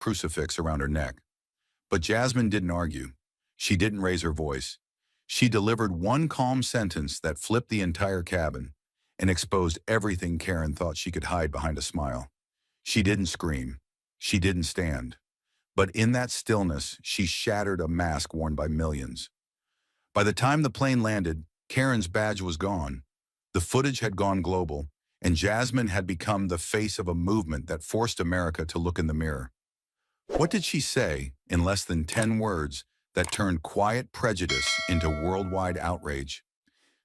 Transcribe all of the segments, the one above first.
crucifix around her neck. But Jasmine didn't argue. She didn't raise her voice. She delivered one calm sentence that flipped the entire cabin and exposed everything Karen thought she could hide behind a smile. She didn't scream. She didn't stand. But in that stillness, she shattered a mask worn by millions. By the time the plane landed, Karen's badge was gone. The footage had gone global, and Jasmine had become the face of a movement that forced America to look in the mirror. What did she say, in less than 10 words, that turned quiet prejudice into worldwide outrage?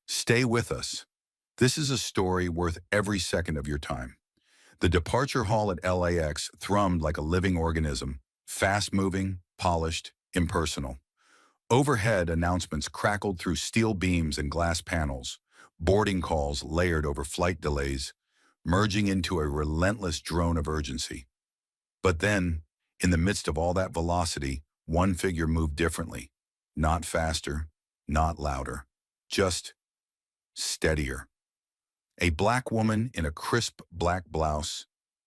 Stay with us. This is a story worth every second of your time. The departure hall at LAX thrummed like a living organism, fast-moving, polished, impersonal. Overhead, announcements crackled through steel beams and glass panels, boarding calls layered over flight delays, merging into a relentless drone of urgency. But then, in the midst of all that velocity, one figure moved differently. Not faster, not louder, just steadier. A black woman in a crisp black blouse,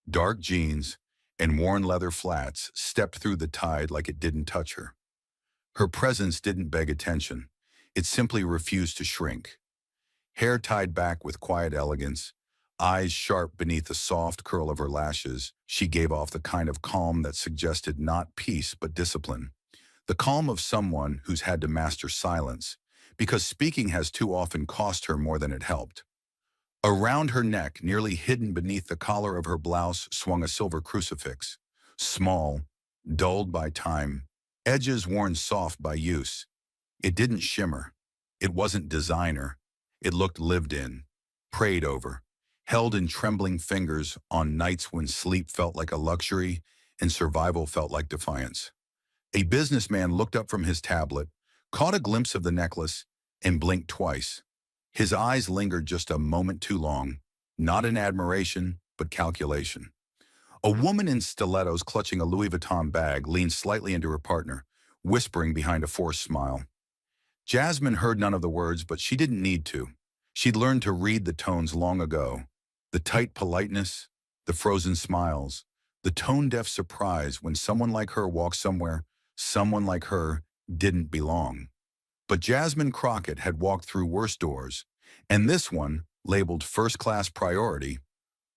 dark jeans, and worn leather flats stepped through the tide like it didn't touch her. Her presence didn't beg attention. It simply refused to shrink. Hair tied back with quiet elegance, eyes sharp beneath the soft curl of her lashes, she gave off the kind of calm that suggested not peace but discipline. The calm of someone who's had to master silence, because speaking has too often cost her more than it helped. Around her neck, nearly hidden beneath the collar of her blouse, swung a silver crucifix. Small, dulled by time, edges worn soft by use. It didn't shimmer. It wasn't designer. It looked lived in, prayed over, held in trembling fingers on nights when sleep felt like a luxury and survival felt like defiance. A businessman looked up from his tablet, caught a glimpse of the necklace, and blinked twice. His eyes lingered just a moment too long, not in admiration, but calculation. A woman in stilettos clutching a Louis Vuitton bag leaned slightly into her partner, whispering behind a forced smile. Jasmine heard none of the words, but she didn't need to. She'd learned to read the tones long ago. The tight politeness, the frozen smiles, the tone-deaf surprise when someone like her walked somewhere someone like her didn't belong. But Jasmine Crockett had walked through worse doors, and this one, labeled first-class priority,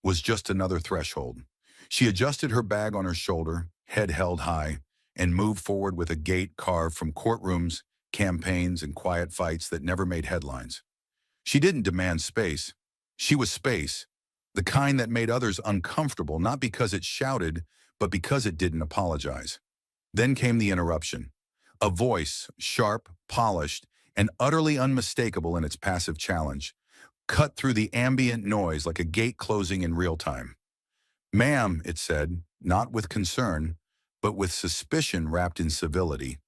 was just another threshold. She adjusted her bag on her shoulder, head held high, and moved forward with a gait carved from courtrooms, campaigns, and quiet fights that never made headlines. She didn't demand space. She was space, the kind that made others uncomfortable, not because it shouted, but because it didn't apologize. Then came the interruption. A voice, sharp, polished, and utterly unmistakable in its passive challenge, cut through the ambient noise like a gate closing in real time. "Ma'am," it said, not with concern, but with suspicion wrapped in civility.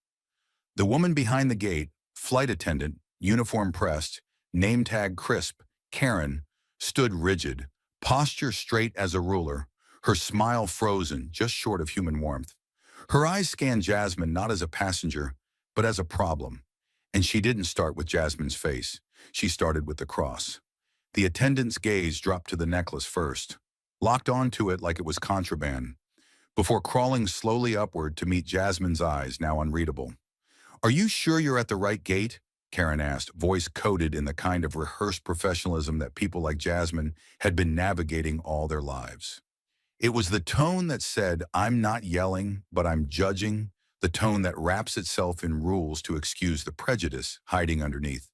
The woman behind the gate, flight attendant, uniform pressed, name tag crisp, Karen, stood rigid, posture straight as a ruler, her smile frozen, just short of human warmth. Her eyes scanned Jasmine not as a passenger, but as a problem. And she didn't start with Jasmine's face. She started with the cross. The attendant's gaze dropped to the necklace first, locked onto it like it was contraband, before crawling slowly upward to meet Jasmine's eyes, now unreadable. "Are you sure you're at the right gate?" Karen asked, voice coded in the kind of rehearsed professionalism that people like Jasmine had been navigating all their lives. It was the tone that said, "I'm not yelling, but I'm judging," the tone that wraps itself in rules to excuse the prejudice hiding underneath.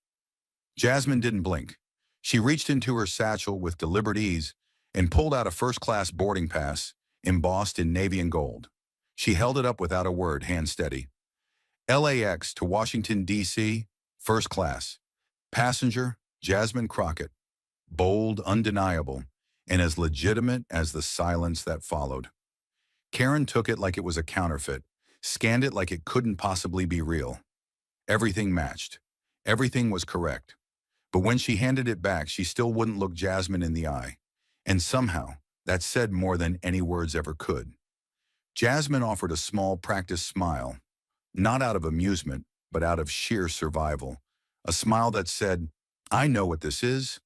Jasmine didn't blink. She reached into her satchel with deliberate ease and pulled out a first-class boarding pass embossed in navy and gold. She held it up without a word, hand steady. LAX to Washington, D.C., first class. Passenger, Jasmine Crockett. Bold, undeniable, and as legitimate as the silence that followed. Karen took it like it was a counterfeit, scanned it like it couldn't possibly be real. Everything matched. Everything was correct. But when she handed it back, she still wouldn't look Jasmine in the eye. And somehow, that said more than any words ever could. Jasmine offered a small, practiced smile, not out of amusement, but out of sheer survival. A smile that said, "I know what this is.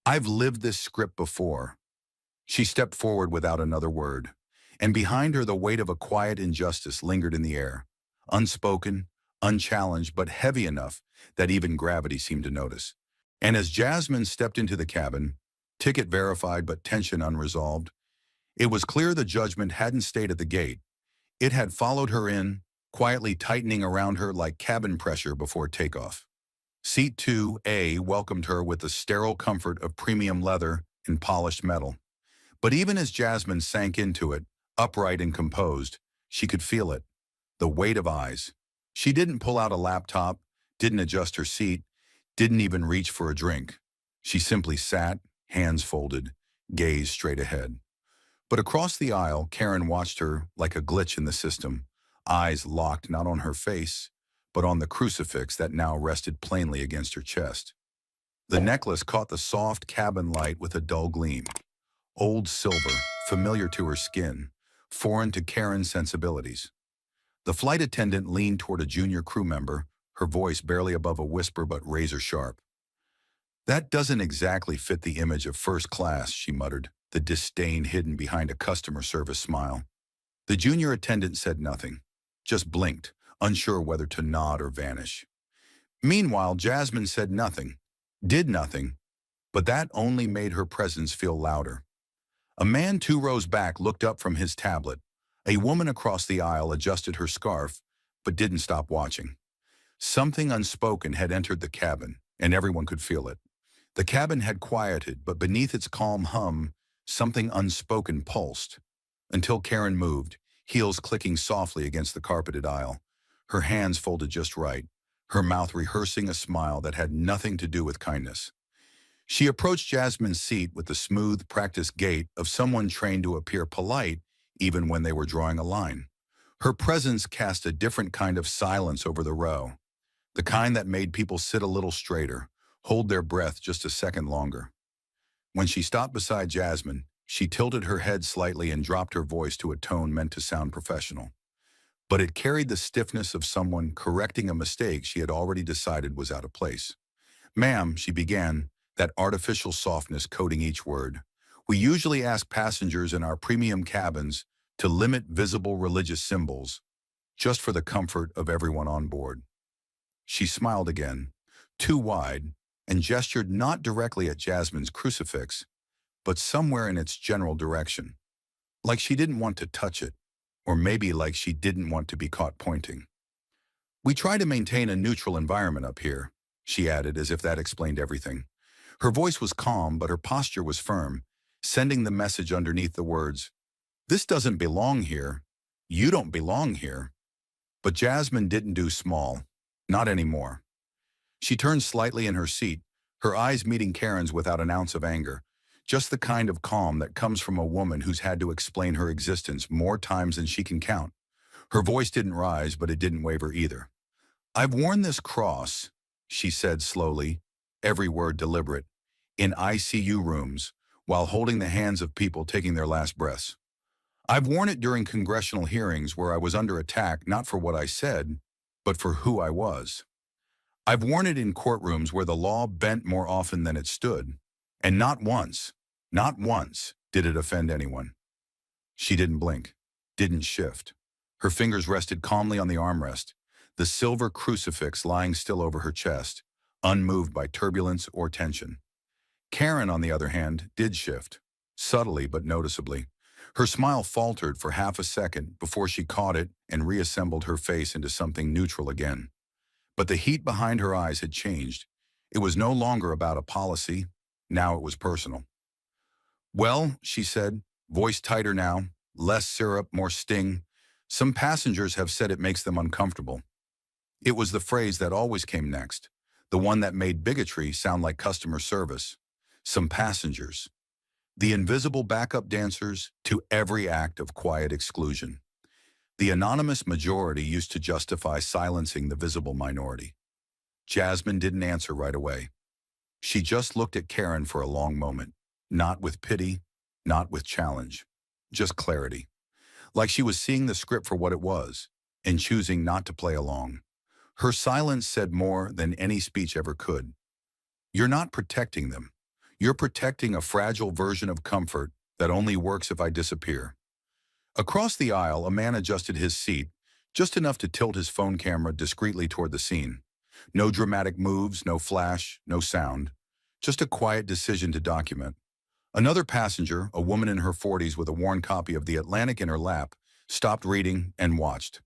I've lived this script before." She stepped forward without another word. And behind her the weight of a quiet injustice lingered in the air, unspoken, unchallenged, but heavy enough that even gravity seemed to notice. And as Jasmine stepped into the cabin, ticket verified but tension unresolved, it was clear the judgment hadn't stayed at the gate. It had followed her in, quietly tightening around her like cabin pressure before takeoff. Seat 2A welcomed her with the sterile comfort of premium leather and polished metal. But even as Jasmine sank into it, upright and composed, she could feel it, the weight of eyes. She didn't pull out a laptop, didn't adjust her seat, didn't even reach for a drink. She simply sat, hands folded, gaze straight ahead. But across the aisle, Karen watched her like a glitch in the system, eyes locked not on her face, but on the crucifix that now rested plainly against her chest. The necklace caught the soft cabin light with a dull gleam. Old silver, familiar to her skin, foreign to Karen's sensibilities. The flight attendant leaned toward a junior crew member, her voice barely above a whisper but razor sharp. "That doesn't exactly fit the image of first class," she muttered, the disdain hidden behind a customer service smile. The junior attendant said nothing, just blinked, unsure whether to nod or vanish. Meanwhile, Jasmine said nothing, did nothing, but that only made her presence feel louder. A man 2 rows back looked up from his tablet. A woman across the aisle adjusted her scarf, but didn't stop watching. Something unspoken had entered the cabin, and everyone could feel it. The cabin had quieted, but beneath its calm hum, something unspoken pulsed. Until Karen moved, heels clicking softly against the carpeted aisle, her hands folded just right, her mouth rehearsing a smile that had nothing to do with kindness. She approached Jasmine's seat with the smooth, practiced gait of someone trained to appear polite even when they were drawing a line. Her presence cast a different kind of silence over the row, the kind that made people sit a little straighter, hold their breath just a second longer. When she stopped beside Jasmine, she tilted her head slightly and dropped her voice to a tone meant to sound professional. But it carried the stiffness of someone correcting a mistake she had already decided was out of place. "Ma'am," she began, that artificial softness coating each word, "we usually ask passengers in our premium cabins to limit visible religious symbols, just for the comfort of everyone on board." She smiled again, too wide, and gestured not directly at Jasmine's crucifix, but somewhere in its general direction, like she didn't want to touch it, or maybe like she didn't want to be caught pointing. "We try to maintain a neutral environment up here," she added as if that explained everything. Her voice was calm, but her posture was firm, sending the message underneath the words, "This doesn't belong here. You don't belong here." But Jasmine didn't do small, not anymore. She turned slightly in her seat, her eyes meeting Karen's without an ounce of anger, just the kind of calm that comes from a woman who's had to explain her existence more times than she can count. Her voice didn't rise, but it didn't waver either. "I've worn this cross," she said slowly, every word deliberate, "in ICU rooms, while holding the hands of people taking their last breaths. I've worn it during congressional hearings where I was under attack not for what I said, but for who I was. I've worn it in courtrooms where the law bent more often than it stood, and not once did it offend anyone." She didn't blink, didn't shift. Her fingers rested calmly on the armrest, the silver crucifix lying still over her chest, unmoved by turbulence or tension. Karen, on the other hand, did shift, subtly but noticeably. Her smile faltered for half a second before she caught it and reassembled her face into something neutral again. But the heat behind her eyes had changed. It was no longer about a policy. Now it was personal. "Well," she said, voice tighter now, less syrup, more sting, "some passengers have said it makes them uncomfortable." It was the phrase that always came next, the one that made bigotry sound like customer service. Some passengers. The invisible backup dancers to every act of quiet exclusion. The anonymous majority used to justify silencing the visible minority. Jasmine didn't answer right away. She just looked at Karen for a long moment, not with pity, not with challenge, just clarity. Like she was seeing the script for what it was, and choosing not to play along. Her silence said more than any speech ever could. "You're not protecting them. You're protecting a fragile version of comfort that only works if I disappear." Across the aisle, a man adjusted his seat, just enough to tilt his phone camera discreetly toward the scene. No dramatic moves, no flash, no sound. Just a quiet decision to document. Another passenger, a woman in her 40s with a worn copy of The Atlantic in her lap, stopped reading and watched.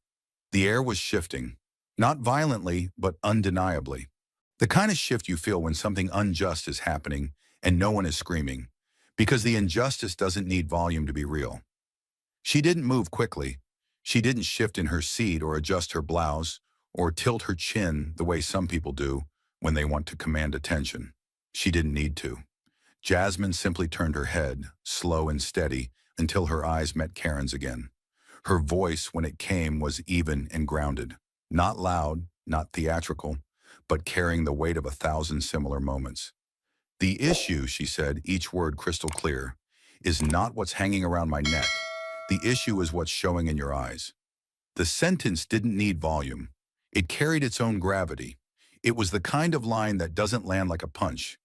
The air was shifting. Not violently, but undeniably. The kind of shift you feel when something unjust is happening and no one is screaming. Because the injustice doesn't need volume to be real. She didn't move quickly. She didn't shift in her seat or adjust her blouse or tilt her chin the way some people do when they want to command attention. She didn't need to. Jasmine simply turned her head, slow and steady, until her eyes met Karen's again. Her voice, when it came, was even and grounded. Not loud, not theatrical, but carrying the weight of 1,000 similar moments. The issue, she said, each word crystal clear, is not what's hanging around my neck. The issue is what's showing in your eyes. The sentence didn't need volume. It carried its own gravity. It was the kind of line that doesn't land like a punch.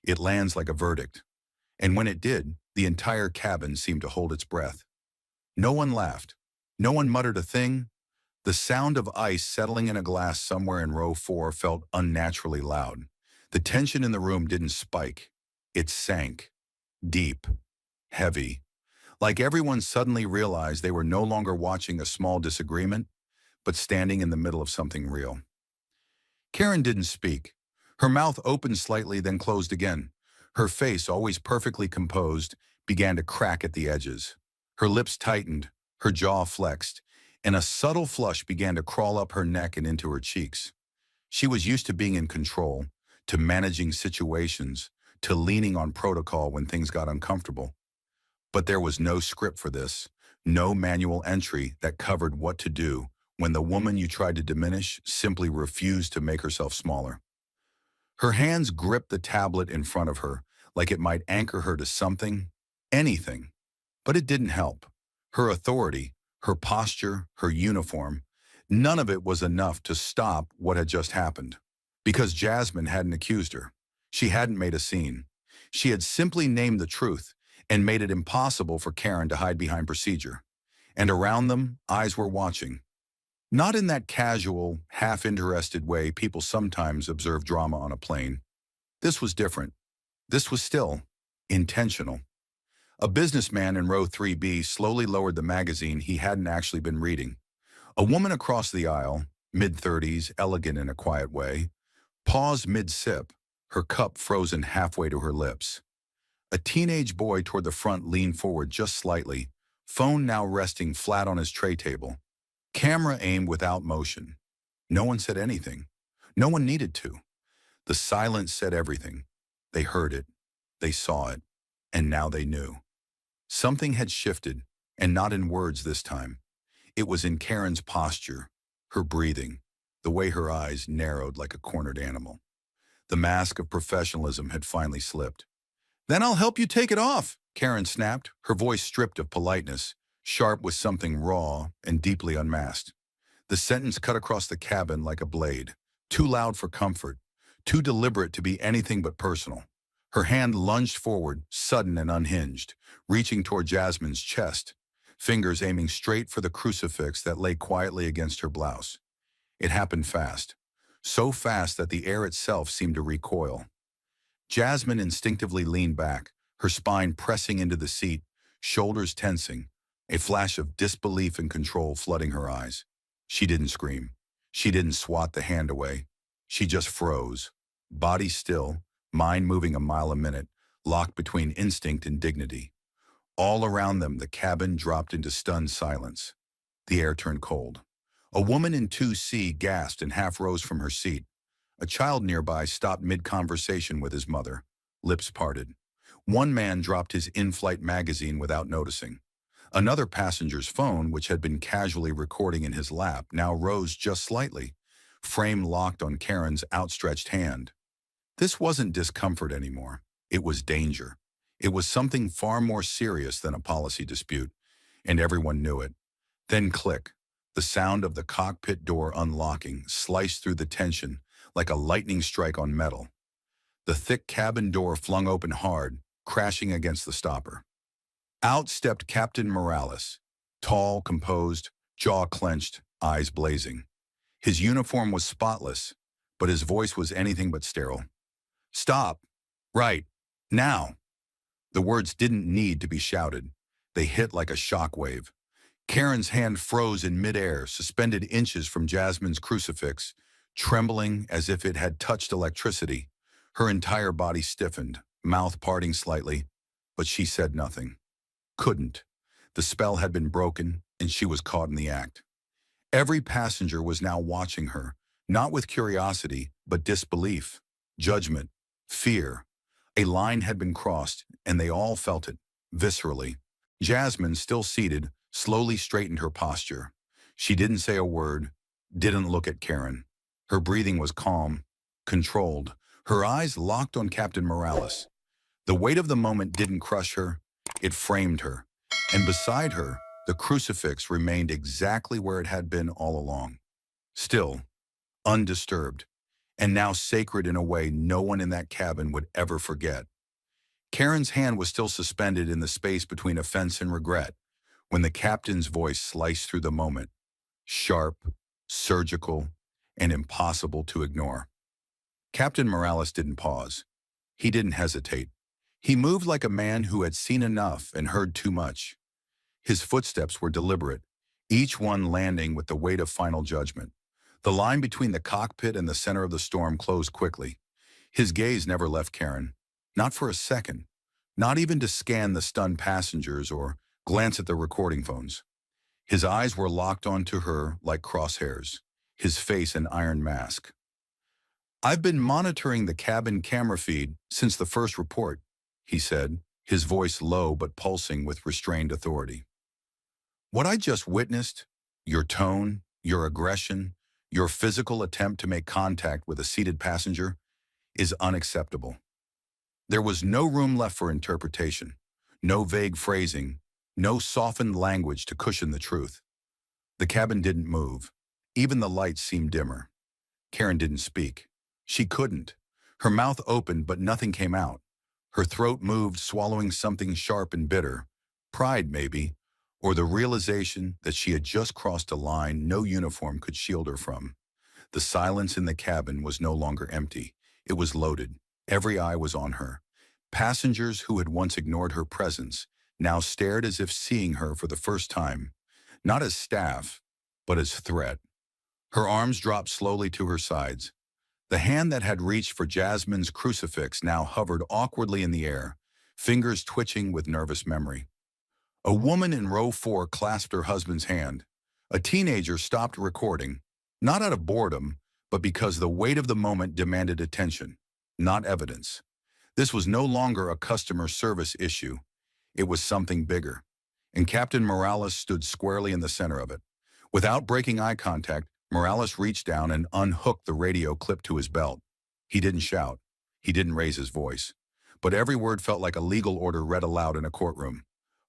It lands like a verdict. And when it did, the entire cabin seemed to hold its breath. No one laughed. No one muttered a thing. The sound of ice settling in a glass somewhere in row 4 felt unnaturally loud. The tension in the room didn't spike. It sank. Deep. Heavy. Like everyone suddenly realized they were no longer watching a small disagreement, but standing in the middle of something real. Karen didn't speak. Her mouth opened slightly, then closed again. Her face, always perfectly composed, began to crack at the edges. Her lips tightened, her jaw flexed, and a subtle flush began to crawl up her neck and into her cheeks. She was used to being in control, to managing situations, to leaning on protocol when things got uncomfortable. But there was no script for this, no manual entry that covered what to do when the woman you tried to diminish simply refused to make herself smaller. Her hands gripped the tablet in front of her, like it might anchor her to something, anything. But it didn't help. Her authority, her posture, her uniform, none of it was enough to stop what had just happened. Because Jasmine hadn't accused her. She hadn't made a scene. She had simply named the truth and made it impossible for Karen to hide behind procedure. And around them, eyes were watching. Not in that casual, half-interested way people sometimes observe drama on a plane. This was different. This was still intentional. A businessman in row 3B slowly lowered the magazine he hadn't actually been reading. A woman across the aisle, mid-30s, elegant in a quiet way, paused mid-sip, her cup frozen halfway to her lips. A teenage boy toward the front leaned forward just slightly, phone now resting flat on his tray table. Camera aimed without motion. No one said anything. No one needed to. The silence said everything. They heard it. They saw it. And now they knew. Something had shifted, and not in words this time. It was in Karen's posture, her breathing, the way her eyes narrowed like a cornered animal. The mask of professionalism had finally slipped. "Then I'll help you take it off," Karen snapped, her voice stripped of politeness, sharp with something raw and deeply unmasked. The sentence cut across the cabin like a blade, too loud for comfort, too deliberate to be anything but personal. Her hand lunged forward, sudden and unhinged, reaching toward Jasmine's chest, fingers aiming straight for the crucifix that lay quietly against her blouse. It happened fast, so fast that the air itself seemed to recoil. Jasmine instinctively leaned back, her spine pressing into the seat, shoulders tensing, a flash of disbelief and control flooding her eyes. She didn't scream. She didn't swat the hand away. She just froze, body still, mind moving a mile a minute, locked between instinct and dignity. All around them, the cabin dropped into stunned silence. The air turned cold. A woman in 2C gasped and half rose from her seat. A child nearby stopped mid-conversation with his mother, lips parted. One man dropped his in-flight magazine without noticing. Another passenger's phone, which had been casually recording in his lap, now rose just slightly, frame locked on Karen's outstretched hand. This wasn't discomfort anymore. It was danger. It was something far more serious than a policy dispute, and everyone knew it. Then click. The sound of the cockpit door unlocking sliced through the tension like a lightning strike on metal. The thick cabin door flung open hard, crashing against the stopper. Out stepped Captain Morales. Tall, composed, jaw clenched, eyes blazing. His uniform was spotless, but his voice was anything but sterile. "Stop! Right! Now!" The words didn't need to be shouted. They hit like a shockwave. Karen's hand froze in midair, suspended inches from Jasmine's crucifix, trembling as if it had touched electricity. Her entire body stiffened, mouth parting slightly, but she said nothing. Couldn't. The spell had been broken, and she was caught in the act. Every passenger was now watching her, not with curiosity, but disbelief, judgment, fear. A line had been crossed, and they all felt it, viscerally. Jasmine, still seated, slowly straightened her posture. She didn't say a word, didn't look at Karen. Her breathing was calm, controlled, her eyes locked on Captain Morales. The weight of the moment didn't crush her, it framed her. And beside her, the crucifix remained exactly where it had been all along. Still, undisturbed, and now sacred in a way no one in that cabin would ever forget. Karen's hand was still suspended in the space between offense and regret when the captain's voice sliced through the moment, sharp, surgical, and impossible to ignore. Captain Morales didn't pause. He didn't hesitate. He moved like a man who had seen enough and heard too much. His footsteps were deliberate, each one landing with the weight of final judgment. The line between the cockpit and the center of the storm closed quickly. His gaze never left Karen, not for a second, not even to scan the stunned passengers or glance at the recording phones. His eyes were locked onto her like crosshairs, his face an iron mask. "I've been monitoring the cabin camera feed since the first report," he said, his voice low but pulsing with restrained authority. "What I just witnessed, your tone, your aggression, your physical attempt to make contact with a seated passenger, is unacceptable. There was no room left for interpretation, no vague phrasing, no softened language to cushion the truth." The cabin didn't move. Even the lights seemed dimmer. Karen didn't speak. She couldn't. Her mouth opened, but nothing came out. Her throat moved, swallowing something sharp and bitter. Pride, maybe, or the realization that she had just crossed a line no uniform could shield her from. The silence in the cabin was no longer empty. It was loaded. Every eye was on her. Passengers who had once ignored her presence now stared as if seeing her for the first time, not as staff, but as threat. Her arms dropped slowly to her sides. The hand that had reached for Jasmine's crucifix now hovered awkwardly in the air, fingers twitching with nervous memory. A woman in row 4 clasped her husband's hand. A teenager stopped recording, not out of boredom, but because the weight of the moment demanded attention, not evidence. This was no longer a customer service issue. It was something bigger. And Captain Morales stood squarely in the center of it. Without breaking eye contact, Morales reached down and unhooked the radio clip to his belt. He didn't shout. He didn't raise his voice. But every word felt like a legal order read aloud in a courtroom.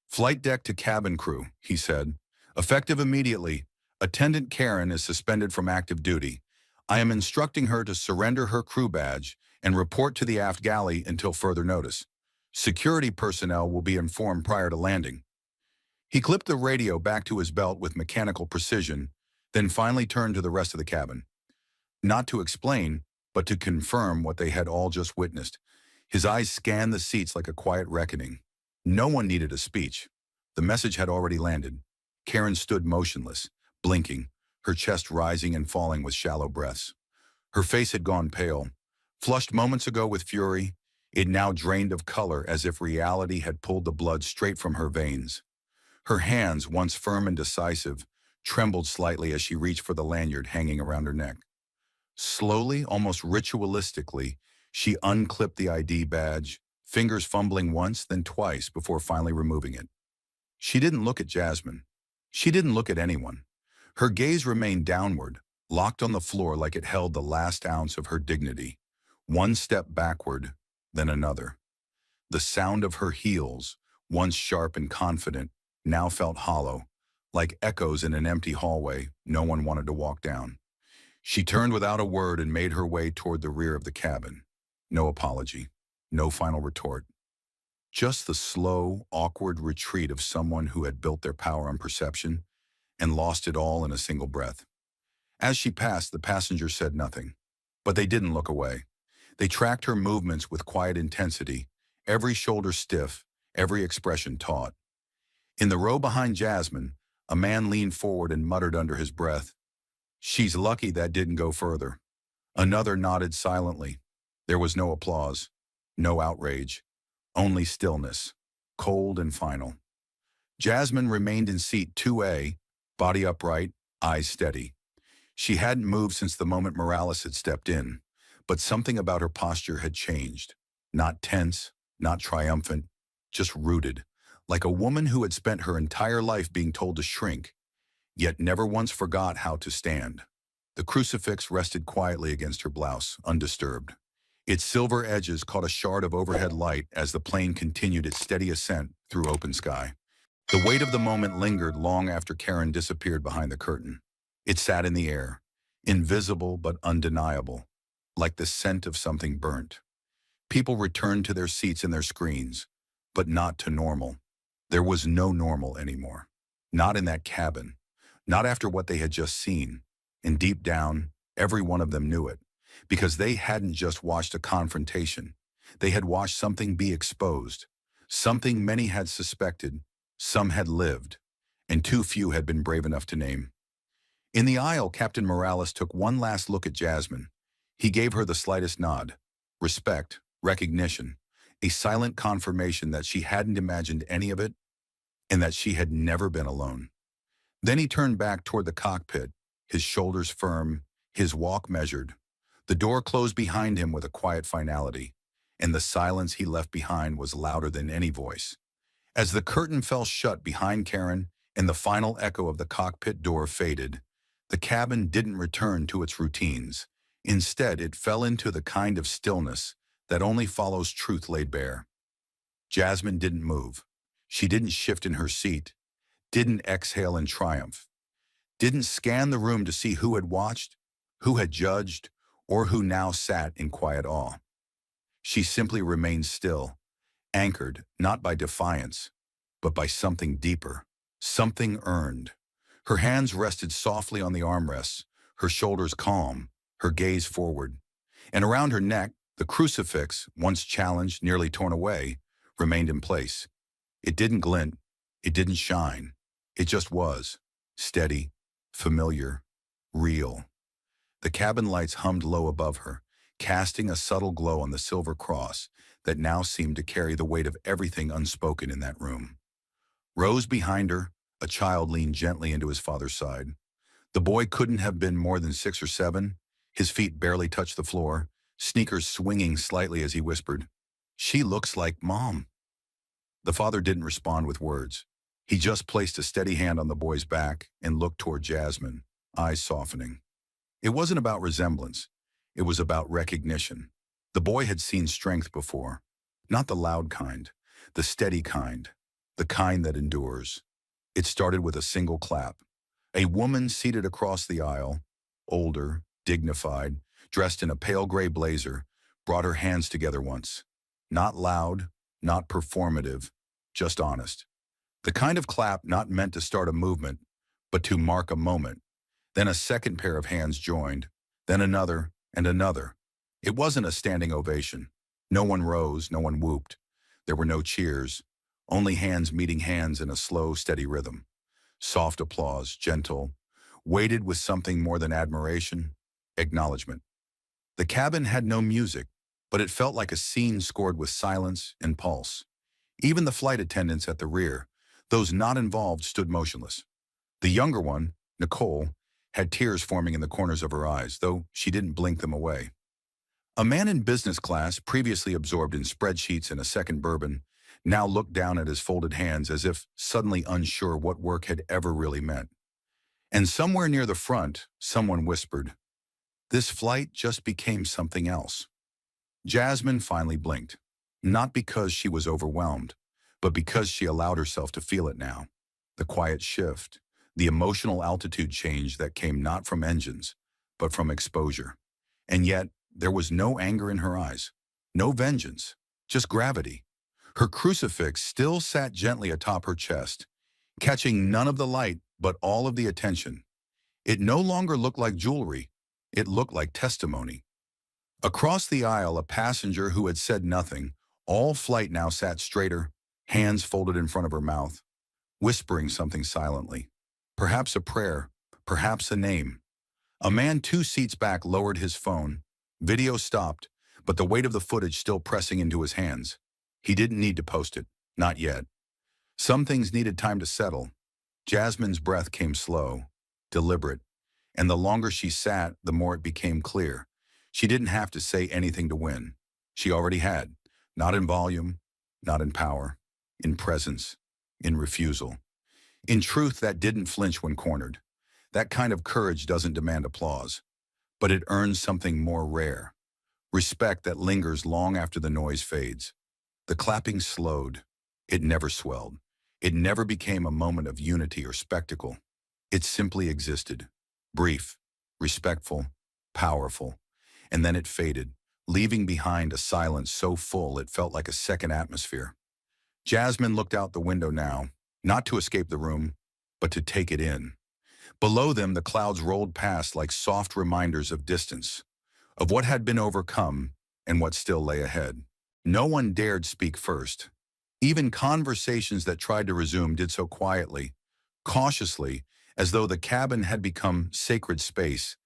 "Flight deck to cabin crew," he said. "Effective immediately. Attendant Karen is suspended from active duty. I am instructing her to surrender her crew badge and report to the aft galley until further notice. Security personnel will be informed prior to landing." He clipped the radio back to his belt with mechanical precision, then finally turned to the rest of the cabin. Not to explain, but to confirm what they had all just witnessed. His eyes scanned the seats like a quiet reckoning. No one needed a speech. The message had already landed. Karen stood motionless, blinking, her chest rising and falling with shallow breaths. Her face had gone pale. Flushed moments ago with fury, it now drained of color as if reality had pulled the blood straight from her veins. Her hands, once firm and decisive, trembled slightly as she reached for the lanyard hanging around her neck. Slowly, almost ritualistically, she unclipped the ID badge, fingers fumbling once, then twice before finally removing it. She didn't look at Jasmine. She didn't look at anyone. Her gaze remained downward, locked on the floor like it held the last ounce of her dignity. One step backward, then another. The sound of her heels, once sharp and confident, now felt hollow, like echoes in an empty hallway no one wanted to walk down. She turned without a word and made her way toward the rear of the cabin. No apology, no final retort. Just the slow, awkward retreat of someone who had built their power on perception and lost it all in a single breath. As she passed, the passengers said nothing. But they didn't look away. They tracked her movements with quiet intensity, every shoulder stiff, every expression taut. In the row behind Jasmine, a man leaned forward and muttered under his breath, "She's lucky that didn't go further." Another nodded silently. There was no applause, no outrage, only stillness, cold and final. Jasmine remained in seat 2A, body upright, eyes steady. She hadn't moved since the moment Morales had stepped in, but something about her posture had changed. Not tense, not triumphant, just rooted, like a woman who had spent her entire life being told to shrink, yet never once forgot how to stand. The crucifix rested quietly against her blouse, undisturbed. Its silver edges caught a shard of overhead light as the plane continued its steady ascent through open sky. The weight of the moment lingered long after Karen disappeared behind the curtain. It sat in the air, invisible but undeniable, like the scent of something burnt. People returned to their seats and their screens, but not to normal. There was no normal anymore. Not in that cabin. Not after what they had just seen. And deep down, every one of them knew it, because they hadn't just watched a confrontation. They had watched something be exposed, something many had suspected, some had lived, and too few had been brave enough to name. In the aisle, Captain Morales took one last look at Jasmine. He gave her the slightest nod. Respect, recognition, a silent confirmation that she hadn't imagined any of it, and that she had never been alone. Then he turned back toward the cockpit, his shoulders firm, his walk measured. The door closed behind him with a quiet finality, and the silence he left behind was louder than any voice. As the curtain fell shut behind Karen and the final echo of the cockpit door faded, the cabin didn't return to its routines. Instead, it fell into the kind of stillness that only follows truth laid bare. Jasmine didn't move. She didn't shift in her seat, didn't exhale in triumph, didn't scan the room to see who had watched, who had judged, or who now sat in quiet awe. She simply remained still, anchored not by defiance, but by something deeper, something earned. Her hands rested softly on the armrests, her shoulders calm, her gaze forward. And around her neck, the crucifix, once challenged, nearly torn away, remained in place. It didn't glint, it didn't shine. It just was, steady, familiar, real. The cabin lights hummed low above her, casting a subtle glow on the silver cross that now seemed to carry the weight of everything unspoken in that room. Rows behind her, a child leaned gently into his father's side. The boy couldn't have been more than 6 or 7. His feet barely touched the floor, sneakers swinging slightly as he whispered, "She looks like Mom." The father didn't respond with words. He just placed a steady hand on the boy's back and looked toward Jasmine, eyes softening. It wasn't about resemblance. It was about recognition. The boy had seen strength before. Not the loud kind, the steady kind, the kind that endures. It started with a single clap. A woman seated across the aisle, older, dignified, dressed in a pale gray blazer, brought her hands together once. Not loud, not performative, just honest. The kind of clap not meant to start a movement, but to mark a moment. Then a second pair of hands joined, then another and another. It wasn't a standing ovation. No one rose, no one whooped. There were no cheers, only hands meeting hands in a slow, steady rhythm. Soft applause, gentle, weighted with something more than admiration, acknowledgement. The cabin had no music, but it felt like a scene scored with silence and pulse. Even the flight attendants at the rear, those not involved, stood motionless. The younger one, Nicole, had tears forming in the corners of her eyes, though she didn't blink them away. A man in business class, previously absorbed in spreadsheets and a second bourbon, now looked down at his folded hands as if suddenly unsure what work had ever really meant. And somewhere near the front, someone whispered, "This flight just became something else." Jasmine finally blinked, not because she was overwhelmed, but because she allowed herself to feel it now. The quiet shift, the emotional altitude change that came not from engines, but from exposure. And yet, there was no anger in her eyes, no vengeance, just gravity. Her crucifix still sat gently atop her chest, catching none of the light but all of the attention. It no longer looked like jewelry. It looked like testimony. Across the aisle, a passenger who had said nothing, all flight now sat straighter, hands folded in front of her mouth, whispering something silently. Perhaps a prayer, perhaps a name. A man 2 seats back lowered his phone. Video stopped, but the weight of the footage still pressing into his hands. He didn't need to post it. Not yet. Some things needed time to settle. Jasmine's breath came slow, deliberate, and the longer she sat, the more it became clear. She didn't have to say anything to win. She already had. Not in volume, not in power, in presence, in refusal. In truth, that didn't flinch when cornered. That kind of courage doesn't demand applause, but it earns something more rare. Respect that lingers long after the noise fades. The clapping slowed. It never swelled. It never became a moment of unity or spectacle. It simply existed. Brief, respectful, powerful. And then it faded, leaving behind a silence so full it felt like a second atmosphere. Jasmine looked out the window now, not to escape the room, but to take it in. Below them, the clouds rolled past like soft reminders of distance, of what had been overcome and what still lay ahead. No one dared speak first. Even conversations that tried to resume did so quietly, cautiously, as though the cabin had become sacred space,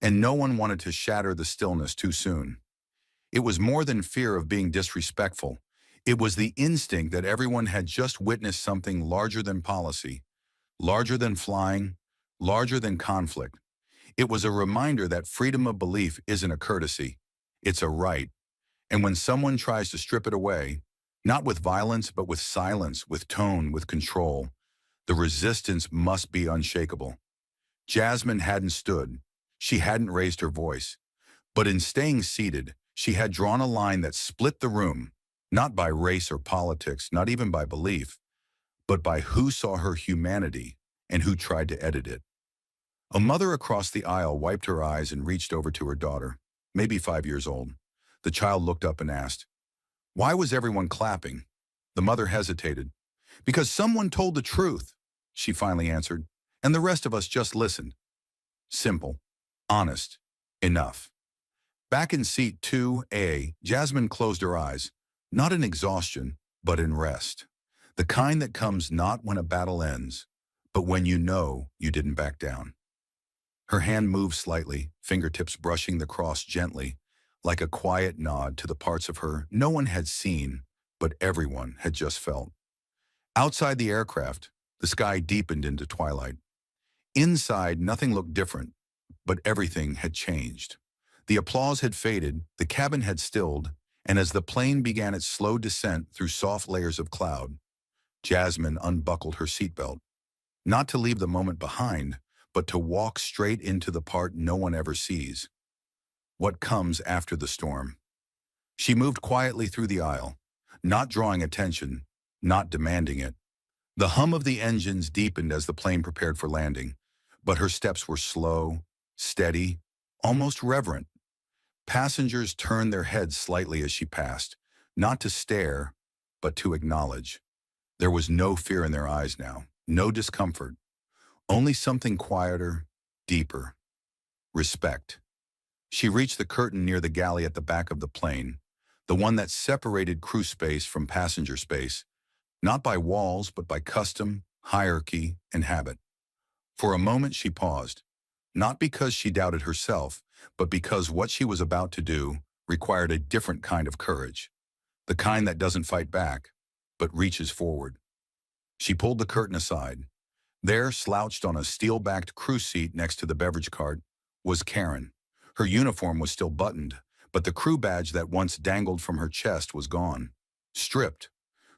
and no one wanted to shatter the stillness too soon. It was more than fear of being disrespectful. It was the instinct that everyone had just witnessed something larger than policy, larger than flying, larger than conflict. It was a reminder that freedom of belief isn't a courtesy, it's a right. And when someone tries to strip it away, not with violence, but with silence, with tone, with control, the resistance must be unshakable. Jasmine hadn't stood. She hadn't raised her voice. But in staying seated, she had drawn a line that split the room, not by race or politics, not even by belief, but by who saw her humanity and who tried to edit it. A mother across the aisle wiped her eyes and reached over to her daughter, maybe 5 years old. The child looked up and asked, "Why was everyone clapping?" The mother hesitated. "Because someone told the truth," she finally answered, "and the rest of us just listened." Simple, honest, enough. Back in seat 2A, Jasmine closed her eyes, not in exhaustion, but in rest. The kind that comes not when a battle ends, but when you know you didn't back down. Her hand moved slightly, fingertips brushing the cross gently, like a quiet nod to the parts of her no one had seen, but everyone had just felt. Outside the aircraft, the sky deepened into twilight. Inside, nothing looked different, but everything had changed. The applause had faded, the cabin had stilled, and as the plane began its slow descent through soft layers of cloud, Jasmine unbuckled her seatbelt, not to leave the moment behind, but to walk straight into the part no one ever sees. What comes after the storm? She moved quietly through the aisle, not drawing attention, not demanding it. The hum of the engines deepened as the plane prepared for landing, but her steps were slow, steady, almost reverent. Passengers turned their heads slightly as she passed, not to stare, but to acknowledge. There was no fear in their eyes now, no discomfort, only something quieter, deeper. Respect. She reached the curtain near the galley at the back of the plane, the one that separated crew space from passenger space, not by walls, but by custom, hierarchy, and habit. For a moment she paused, not because she doubted herself, but because what she was about to do required a different kind of courage, the kind that doesn't fight back, but reaches forward. She pulled the curtain aside. There, slouched on a steel-backed crew seat next to the beverage cart, was Karen. Her uniform was still buttoned, but the crew badge that once dangled from her chest was gone. Stripped.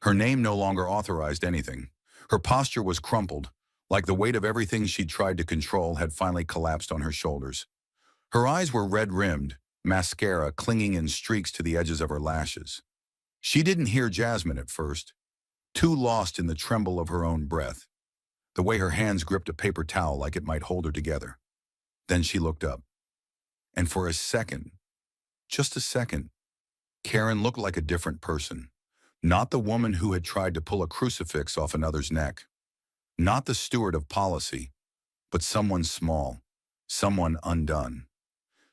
Her name no longer authorized anything. Her posture was crumpled, like the weight of everything she'd tried to control had finally collapsed on her shoulders. Her eyes were red-rimmed, mascara clinging in streaks to the edges of her lashes. She didn't hear Jasmine at first, too lost in the tremble of her own breath, the way her hands gripped a paper towel like it might hold her together. Then she looked up. And for a second, just a second, Karen looked like a different person. Not the woman who had tried to pull a crucifix off another's neck. Not the steward of policy, but someone small, someone undone.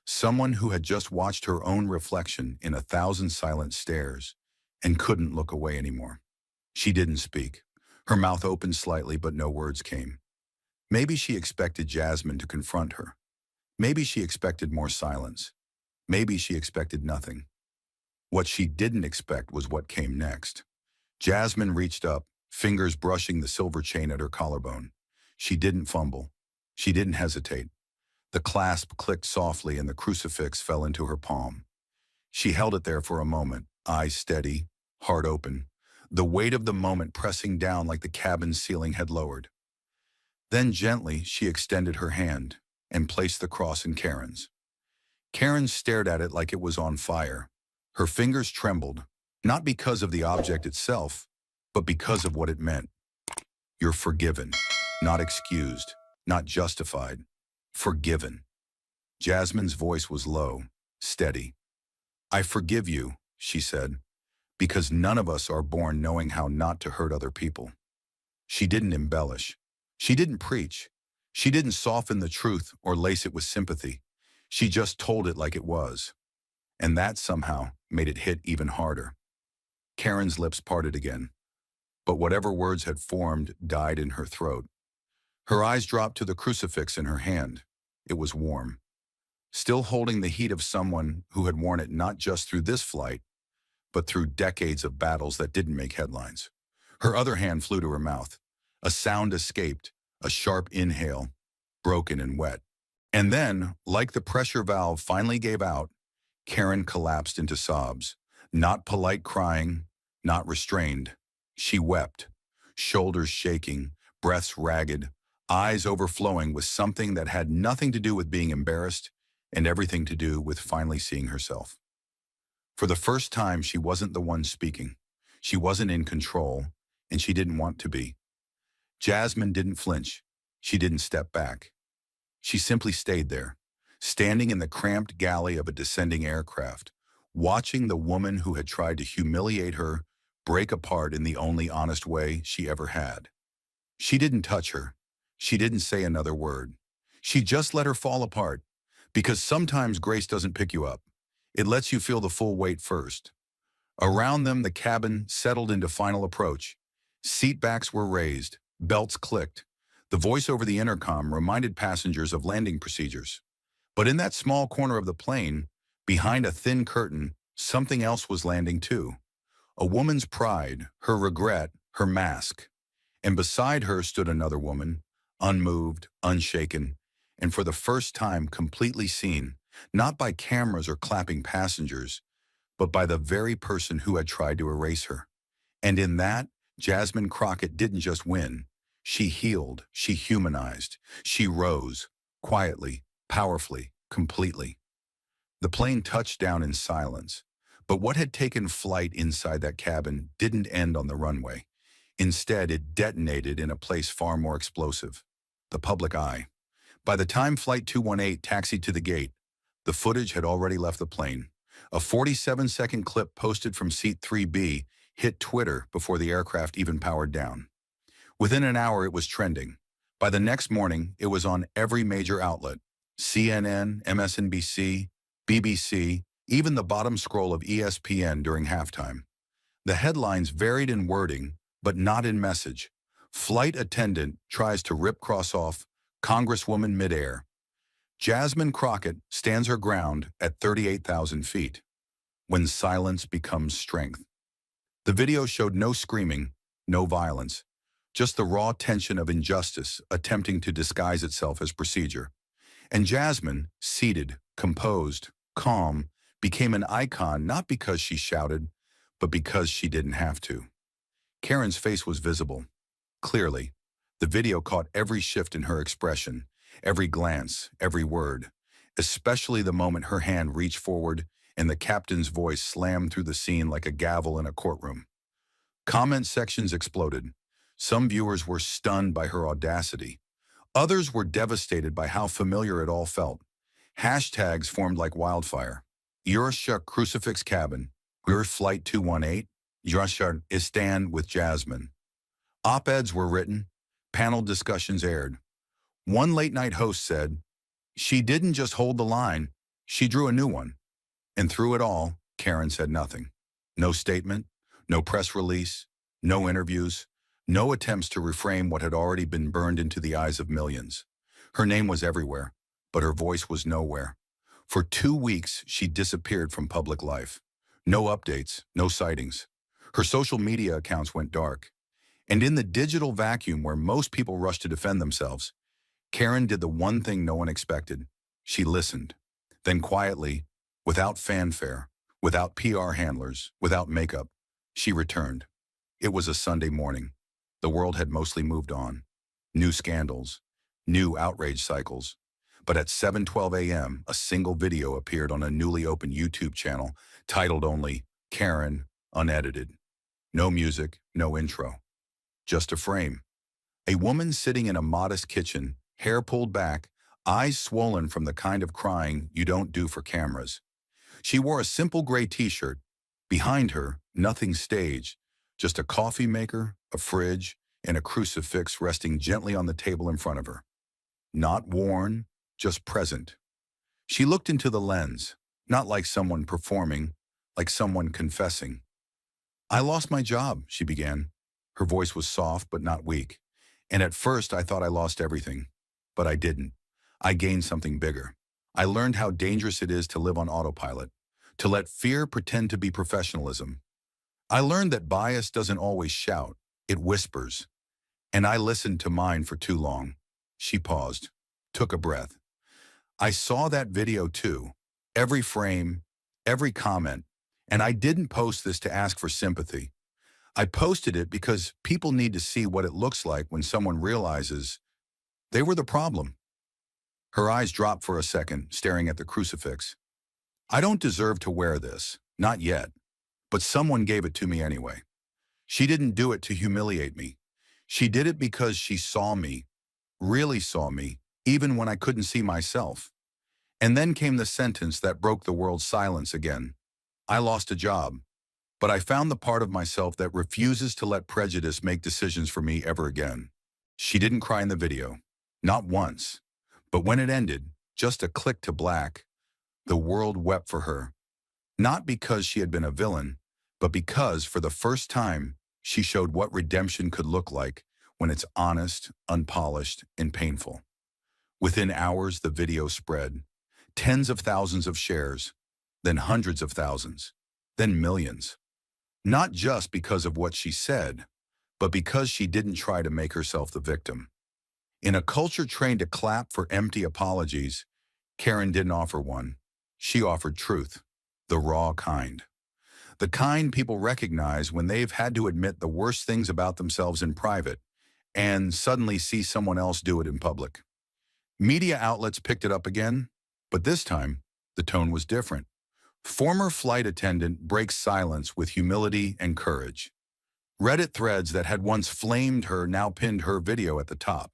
Someone who had just watched her own reflection in 1,000 silent stares and couldn't look away anymore. She didn't speak. Her mouth opened slightly, but no words came. Maybe she expected Jasmine to confront her. Maybe she expected more silence. Maybe she expected nothing. What she didn't expect was what came next. Jasmine reached up, fingers brushing the silver chain at her collarbone. She didn't fumble. She didn't hesitate. The clasp clicked softly and the crucifix fell into her palm. She held it there for a moment, eyes steady, heart open, the weight of the moment pressing down like the cabin's ceiling had lowered. Then gently she extended her hand and placed the cross in Karen's. Karen stared at it like it was on fire. Her fingers trembled, not because of the object itself, but because of what it meant. You're forgiven, not excused, not justified. Forgiven. Jasmine's voice was low, steady. I forgive you, she said, because none of us are born knowing how not to hurt other people. She didn't embellish. She didn't preach. She didn't soften the truth or lace it with sympathy. She just told it like it was. And that somehow made it hit even harder. Karen's lips parted again, but whatever words had formed died in her throat. Her eyes dropped to the crucifix in her hand. It was warm, still holding the heat of someone who had worn it not just through this flight, but through decades of battles that didn't make headlines. Her other hand flew to her mouth. A sound escaped, a sharp inhale, broken and wet. And then, like the pressure valve finally gave out, Karen collapsed into sobs. Not polite crying, not restrained. She wept, shoulders shaking, breaths ragged, eyes overflowing with something that had nothing to do with being embarrassed and everything to do with finally seeing herself. For the first time, she wasn't the one speaking. She wasn't in control, and she didn't want to be. Jasmine didn't flinch. She didn't step back. She simply stayed there, standing in the cramped galley of a descending aircraft, watching the woman who had tried to humiliate her break apart in the only honest way she ever had. She didn't touch her. She didn't say another word. She just let her fall apart, because sometimes grace doesn't pick you up. It lets you feel the full weight first. Around them, the cabin settled into final approach. Seat backs were raised, belts clicked. The voice over the intercom reminded passengers of landing procedures. But in that small corner of the plane, behind a thin curtain, something else was landing too. A woman's pride, her regret, her mask. And beside her stood another woman, unmoved, unshaken, and for the first time completely seen, not by cameras or clapping passengers, but by the very person who had tried to erase her. And in that, Jasmine Crockett didn't just win. She healed, she humanized, she rose, quietly, powerfully, completely. The plane touched down in silence, but what had taken flight inside that cabin didn't end on the runway. Instead, it detonated in a place far more explosive, the public eye. By the time Flight 218 taxied to the gate, the footage had already left the plane. A 47-second clip posted from seat 3B hit Twitter before the aircraft even powered down. Within an hour, it was trending. By the next morning, it was on every major outlet: CNN, MSNBC, BBC, even the bottom scroll of ESPN during halftime. The headlines varied in wording, but not in message. Flight attendant tries to rip cross off Congresswoman midair. Jasmine Crockett stands her ground at 38,000 feet. When silence becomes strength. The video showed no screaming, no violence, just the raw tension of injustice attempting to disguise itself as procedure. And Jasmine, seated, composed, calm, became an icon not because she shouted, but because she didn't have to. Karen's face was visible, clearly. The video caught every shift in her expression, every glance, every word, especially the moment her hand reached forward and the captain's voice slammed through the scene like a gavel in a courtroom. Comment sections exploded. Some viewers were stunned by her audacity. Others were devastated by how familiar it all felt. Hashtags formed like wildfire. You're a shuck crucifix cabin. We're Flight 218. Yashar Istan with Jasmine. Op-eds were written, panel discussions aired. One late-night host said, "She didn't just hold the line, she drew a new one." And through it all, Karen said nothing. No statement, no press release, no interviews, no attempts to reframe what had already been burned into the eyes of millions. Her name was everywhere, but her voice was nowhere. For 2 weeks, she disappeared from public life. No updates, no sightings. Her social media accounts went dark. And in the digital vacuum where most people rush to defend themselves, Karen did the one thing no one expected. She listened. Then quietly, without fanfare, without PR handlers, without makeup, she returned. It was a Sunday morning. The world had mostly moved on. New scandals, new outrage cycles. But at 7:12 a.m., a single video appeared on a newly opened YouTube channel titled only Karen Unedited. No music, no intro. Just a frame. A woman sitting in a modest kitchen, hair pulled back, eyes swollen from the kind of crying you don't do for cameras. She wore a simple gray t-shirt. Behind her, nothing staged, just a coffee maker, a fridge, and a crucifix resting gently on the table in front of her. Not worn, just present. She looked into the lens, not like someone performing, like someone confessing. "I lost my job," she began. Her voice was soft but not weak. "And at first I thought I lost everything. But I didn't. I gained something bigger. I learned how dangerous it is to live on autopilot, to let fear pretend to be professionalism. I learned that bias doesn't always shout, it whispers. And I listened to mine for too long." She paused, took a breath. "I saw that video too. Every frame, every comment. And I didn't post this to ask for sympathy. I posted it because people need to see what it looks like when someone realizes they were the problem." Her eyes dropped for a second, staring at the crucifix. "I don't deserve to wear this, not yet. But someone gave it to me anyway. She didn't do it to humiliate me. She did it because she saw me, really saw me, even when I couldn't see myself." And then came the sentence that broke the world's silence again. "I lost a job, but I found the part of myself that refuses to let prejudice make decisions for me ever again." She didn't cry in the video, not once. But when it ended, just a click to black, the world wept for her. Not because she had been a villain, but because, for the first time, she showed what redemption could look like when it's honest, unpolished, and painful. Within hours, the video spread. Tens of thousands of shares, then hundreds of thousands, then millions. Not just because of what she said, but because she didn't try to make herself the victim. In a culture trained to clap for empty apologies, Karen didn't offer one. She offered truth, the raw kind. The kind people recognize when they've had to admit the worst things about themselves in private and suddenly see someone else do it in public. Media outlets picked it up again, but this time, the tone was different. Former flight attendant breaks silence with humility and courage. Reddit threads that had once flamed her now pinned her video at the top.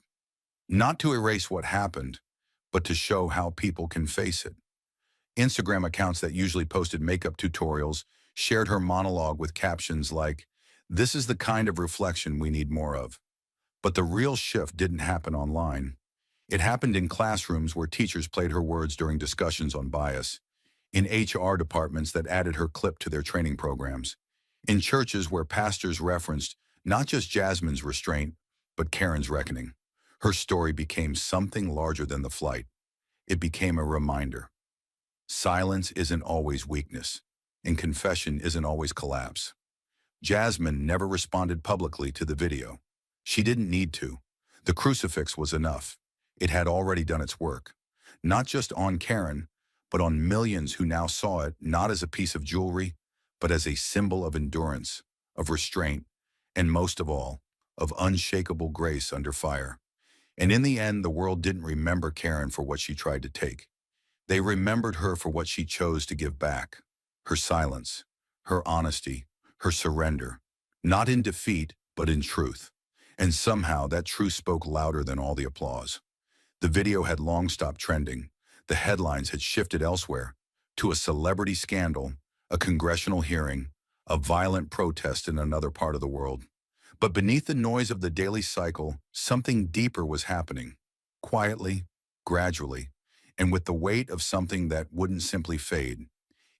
Not to erase what happened, but to show how people can face it. Instagram accounts that usually posted makeup tutorials shared her monologue with captions like, "This is the kind of reflection we need more of." But the real shift didn't happen online. It happened in classrooms where teachers played her words during discussions on bias, in HR departments that added her clip to their training programs, in churches where pastors referenced not just Jasmine's restraint, but Karen's reckoning. Her story became something larger than the flight. It became a reminder. Silence isn't always weakness, and confession isn't always collapse. Jasmine never responded publicly to the video. She didn't need to. The crucifix was enough. It had already done its work. Not just on Karen, but on millions who now saw it not as a piece of jewelry, but as a symbol of endurance, of restraint, and most of all, of unshakable grace under fire. And in the end, the world didn't remember Karen for what she tried to take. They remembered her for what she chose to give back. Her silence, her honesty, her surrender. Not in defeat, but in truth. And somehow that truth spoke louder than all the applause. The video had long stopped trending. The headlines had shifted elsewhere, to a celebrity scandal, a congressional hearing, a violent protest in another part of the world. But beneath the noise of the daily cycle, something deeper was happening. Quietly, gradually, and with the weight of something that wouldn't simply fade.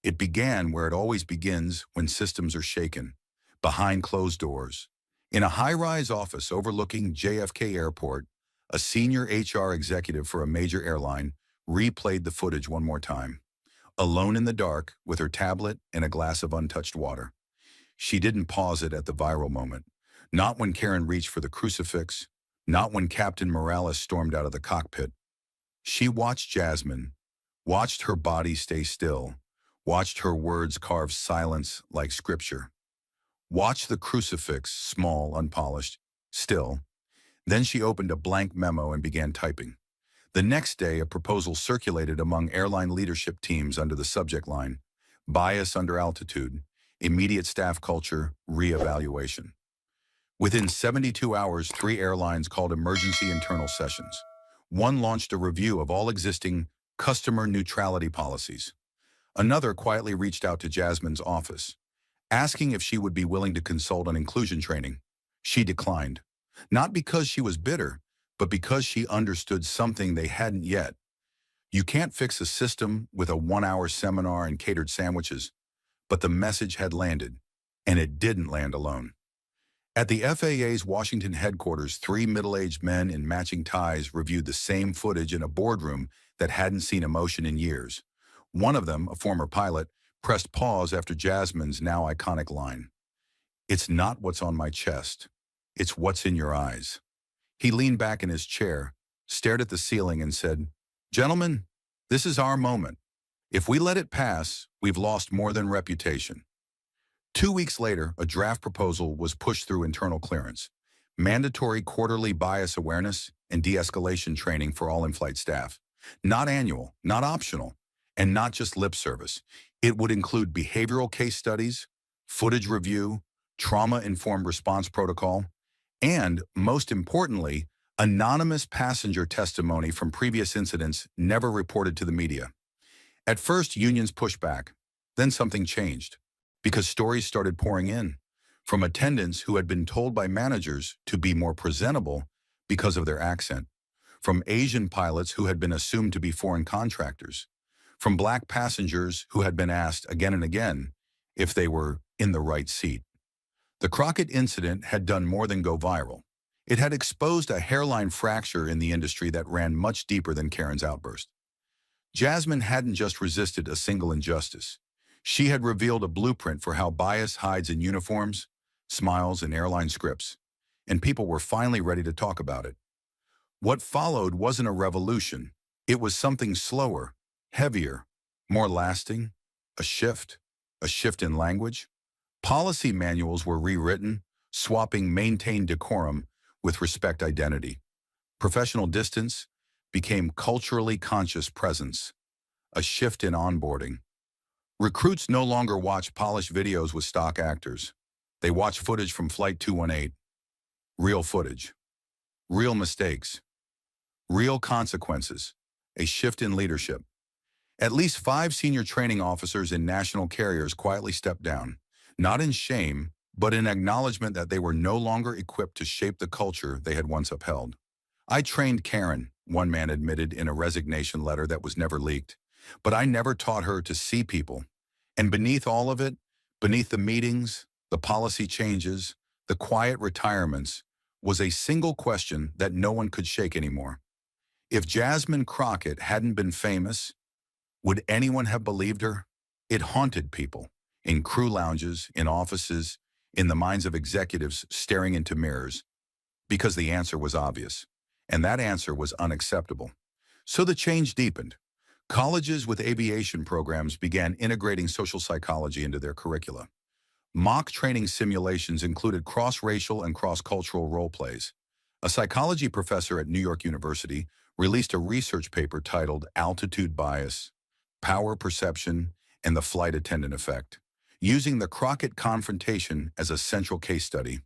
It began where it always begins when systems are shaken, behind closed doors. In a high-rise office overlooking JFK Airport, a senior HR executive for a major airline replayed the footage one more time, alone in the dark with her tablet and a glass of untouched water. She didn't pause it at the viral moment. Not when Karen reached for the crucifix, not when Captain Morales stormed out of the cockpit. She watched Jasmine, watched her body stay still, watched her words carve silence like scripture. Watched the crucifix, small, unpolished, still. Then she opened a blank memo and began typing. The next day, a proposal circulated among airline leadership teams under the subject line, bias under altitude, immediate staff culture, reevaluation. Within 72 hours, 3 airlines called emergency internal sessions. One launched a review of all existing customer neutrality policies. Another quietly reached out to Jasmine's office, asking if she would be willing to consult on inclusion training. She declined, not because she was bitter, but because she understood something they hadn't yet. You can't fix a system with a 1-hour seminar and catered sandwiches, but the message had landed, and it didn't land alone. At the FAA's Washington headquarters, 3 middle-aged men in matching ties reviewed the same footage in a boardroom that hadn't seen emotion in years. One of them, a former pilot, pressed pause after Jasmine's now iconic line. "It's not what's on my chest. It's what's in your eyes." He leaned back in his chair, stared at the ceiling and said, "Gentlemen, this is our moment. If we let it pass, we've lost more than reputation." 2 weeks later, a draft proposal was pushed through internal clearance. Mandatory quarterly bias awareness and de-escalation training for all in-flight staff. Not annual, not optional, and not just lip service. It would include behavioral case studies, footage review, trauma-informed response protocol, and, most importantly, anonymous passenger testimony from previous incidents never reported to the media. At first, unions pushed back. Then something changed, because stories started pouring in, from attendants who had been told by managers to be more presentable because of their accent, from Asian pilots who had been assumed to be foreign contractors, from Black passengers who had been asked again and again if they were in the right seat. The Crockett incident had done more than go viral. It had exposed a hairline fracture in the industry that ran much deeper than Karen's outburst. Jasmine hadn't just resisted a single injustice. She had revealed a blueprint for how bias hides in uniforms, smiles, and airline scripts, and people were finally ready to talk about it. What followed wasn't a revolution. It was something slower, heavier, more lasting, a shift in language. Policy manuals were rewritten, swapping maintained decorum with respect identity. Professional distance became culturally conscious presence, a shift in onboarding. Recruits no longer watch polished videos with stock actors. They watch footage from Flight 218. Real footage. Real mistakes. Real consequences. A shift in leadership. At least 5 senior training officers in national carriers quietly stepped down, not in shame, but in acknowledgement that they were no longer equipped to shape the culture they had once upheld. "I trained Karen," one man admitted in a resignation letter that was never leaked, "but I never taught her to see people." And beneath all of it, beneath the meetings, the policy changes, the quiet retirements, was a single question that no one could shake anymore. If Jasmine Crockett hadn't been famous, would anyone have believed her? It haunted people, in crew lounges, in offices, in the minds of executives staring into mirrors, because the answer was obvious, and that answer was unacceptable. So the change deepened. Colleges with aviation programs began integrating social psychology into their curricula. Mock training simulations included cross-racial and cross-cultural role plays. A psychology professor at New York University released a research paper titled "Altitude Bias, Power Perception, and the Flight Attendant Effect," using the Crockett confrontation as a central case study.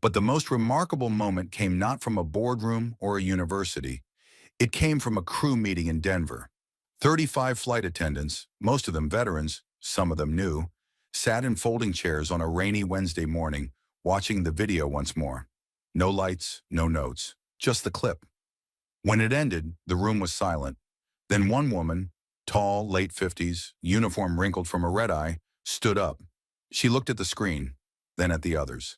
But the most remarkable moment came not from a boardroom or a university. It came from a crew meeting in Denver. 35 flight attendants, most of them veterans, some of them new, sat in folding chairs on a rainy Wednesday morning, watching the video once more. No lights, no notes, just the clip. When it ended, the room was silent. Then one woman, tall, late 50s, uniform wrinkled from a red eye, stood up. She looked at the screen, then at the others.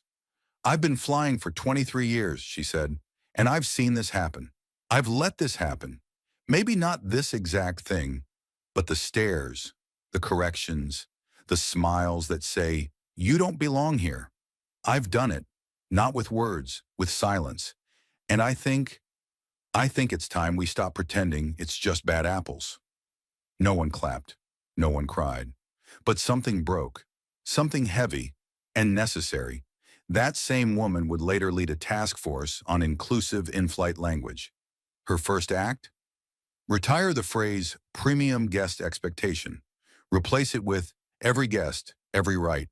"I've been flying for 23 years," she said, "and I've seen this happen. I've let this happen. Maybe not this exact thing, but the stares, the corrections, the smiles that say, 'You don't belong here.' I've done it, not with words, with silence. And I think it's time we stop pretending it's just bad apples." No one clapped. No one cried. But something broke. Something heavy and necessary. That same woman would later lead a task force on inclusive in-flight language. Her first act? Retire the phrase premium guest expectation. Replace it with every guest, every right.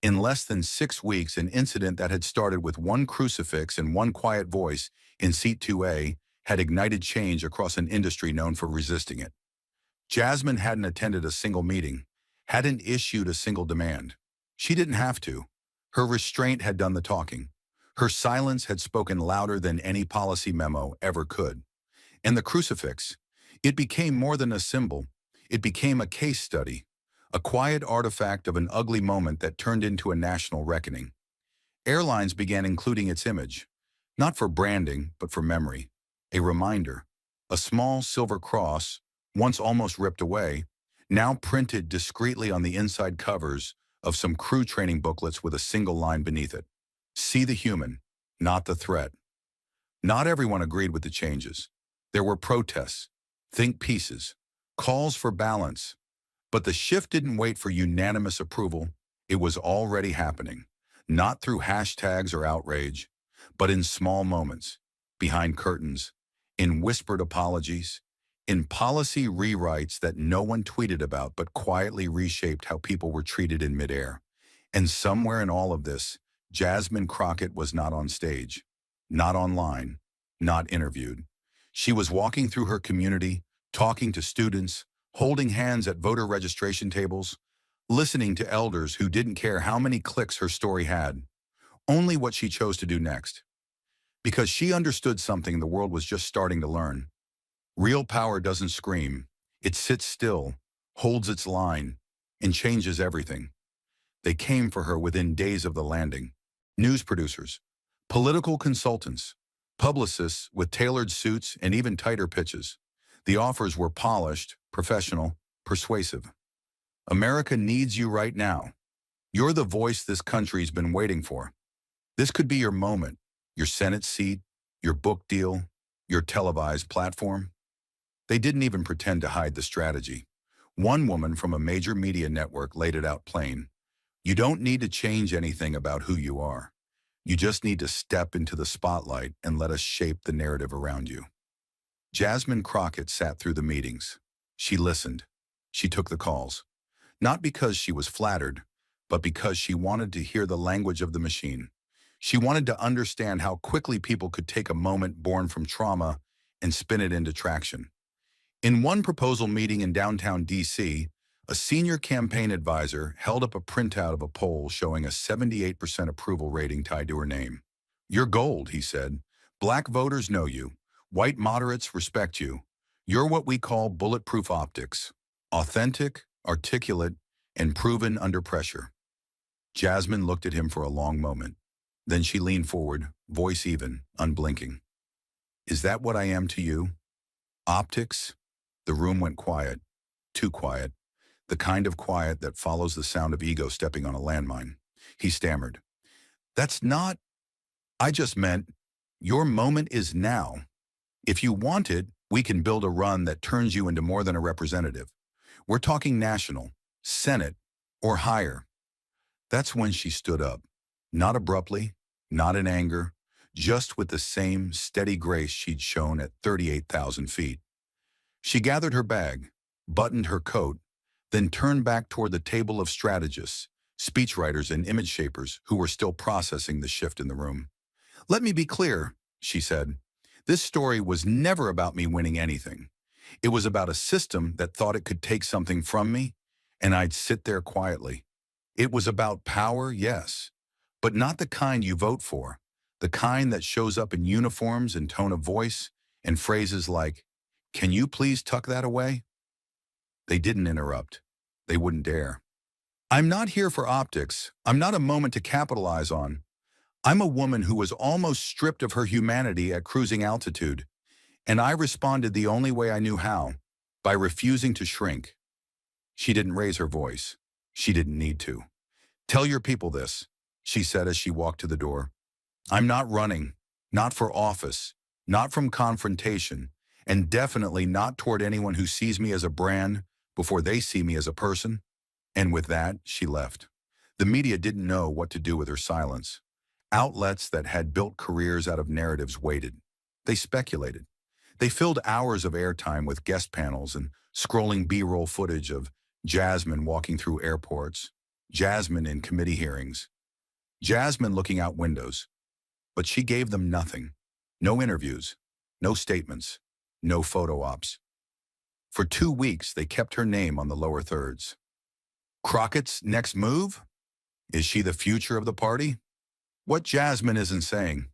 In less than 6 weeks, an incident that had started with one crucifix and one quiet voice in seat 2A had ignited change across an industry known for resisting it. Jasmine hadn't attended a single meeting, hadn't issued a single demand. She didn't have to. Her restraint had done the talking. Her silence had spoken louder than any policy memo ever could. And the crucifix, it became more than a symbol. It became a case study, a quiet artifact of an ugly moment that turned into a national reckoning. Airlines began including its image, not for branding, but for memory. A reminder, a small silver cross, once almost ripped away, now printed discreetly on the inside covers of some crew training booklets with a single line beneath it. "See the human, not the threat." Not everyone agreed with the changes. There were protests, think pieces, calls for balance. But the shift didn't wait for unanimous approval. It was already happening, not through hashtags or outrage, but in small moments, behind curtains, in whispered apologies, in policy rewrites that no one tweeted about but quietly reshaped how people were treated in midair. And somewhere in all of this, Jasmine Crockett was not on stage, not online, not interviewed. She was walking through her community, talking to students, holding hands at voter registration tables, listening to elders who didn't care how many clicks her story had, only what she chose to do next. Because she understood something the world was just starting to learn. Real power doesn't scream. It sits still, holds its line, and changes everything. They came for her within days of the landing. News producers, political consultants, publicists with tailored suits and even tighter pitches. The offers were polished, professional, persuasive. "America needs you right now. You're the voice this country's been waiting for. This could be your moment, your Senate seat, your book deal, your televised platform." They didn't even pretend to hide the strategy. One woman from a major media network laid it out plain. "You don't need to change anything about who you are. You just need to step into the spotlight and let us shape the narrative around you." Jasmine Crockett sat through the meetings. She listened. She took the calls. Not because she was flattered, but because she wanted to hear the language of the machine. She wanted to understand how quickly people could take a moment born from trauma and spin it into traction. In one proposal meeting in downtown D.C., a senior campaign advisor held up a printout of a poll showing a 78% approval rating tied to her name. "You're gold," he said. "Black voters know you. White moderates respect you. You're what we call bulletproof optics. Authentic, articulate, and proven under pressure." Jasmine looked at him for a long moment. Then she leaned forward, voice even, unblinking. "Is that what I am to you? Optics?" The room went quiet. Too quiet. The kind of quiet that follows the sound of ego stepping on a landmine. He stammered. "That's not... I just meant, your moment is now. If you want it, we can build a run that turns you into more than a representative. We're talking national, Senate, or higher." That's when she stood up. Not abruptly, not in anger, just with the same steady grace she'd shown at 38,000 feet. She gathered her bag, buttoned her coat, then turned back toward the table of strategists, speechwriters, and image shapers who were still processing the shift in the room. "Let me be clear," she said. "This story was never about me winning anything. It was about a system that thought it could take something from me, and I'd sit there quietly. It was about power, yes, but not the kind you vote for, the kind that shows up in uniforms and tone of voice and phrases like, "Can you please tuck that away?" They didn't interrupt. They wouldn't dare. "I'm not here for optics. I'm not a moment to capitalize on. I'm a woman who was almost stripped of her humanity at cruising altitude, and I responded the only way I knew how, by refusing to shrink." She didn't raise her voice. She didn't need to. "Tell your people this," she said as she walked to the door. "I'm not running, not for office, not from confrontation, and definitely not toward anyone who sees me as a brand before they see me as a person." And with that, she left. The media didn't know what to do with her silence. Outlets that had built careers out of narratives waited. They speculated. They filled hours of airtime with guest panels and scrolling B-roll footage of Jasmine walking through airports, Jasmine in committee hearings, Jasmine looking out windows. But she gave them nothing. No interviews, no statements, no photo ops. For 2 weeks, they kept her name on the lower thirds. Crockett's next move? Is she the future of the party? What Jasmine isn't saying.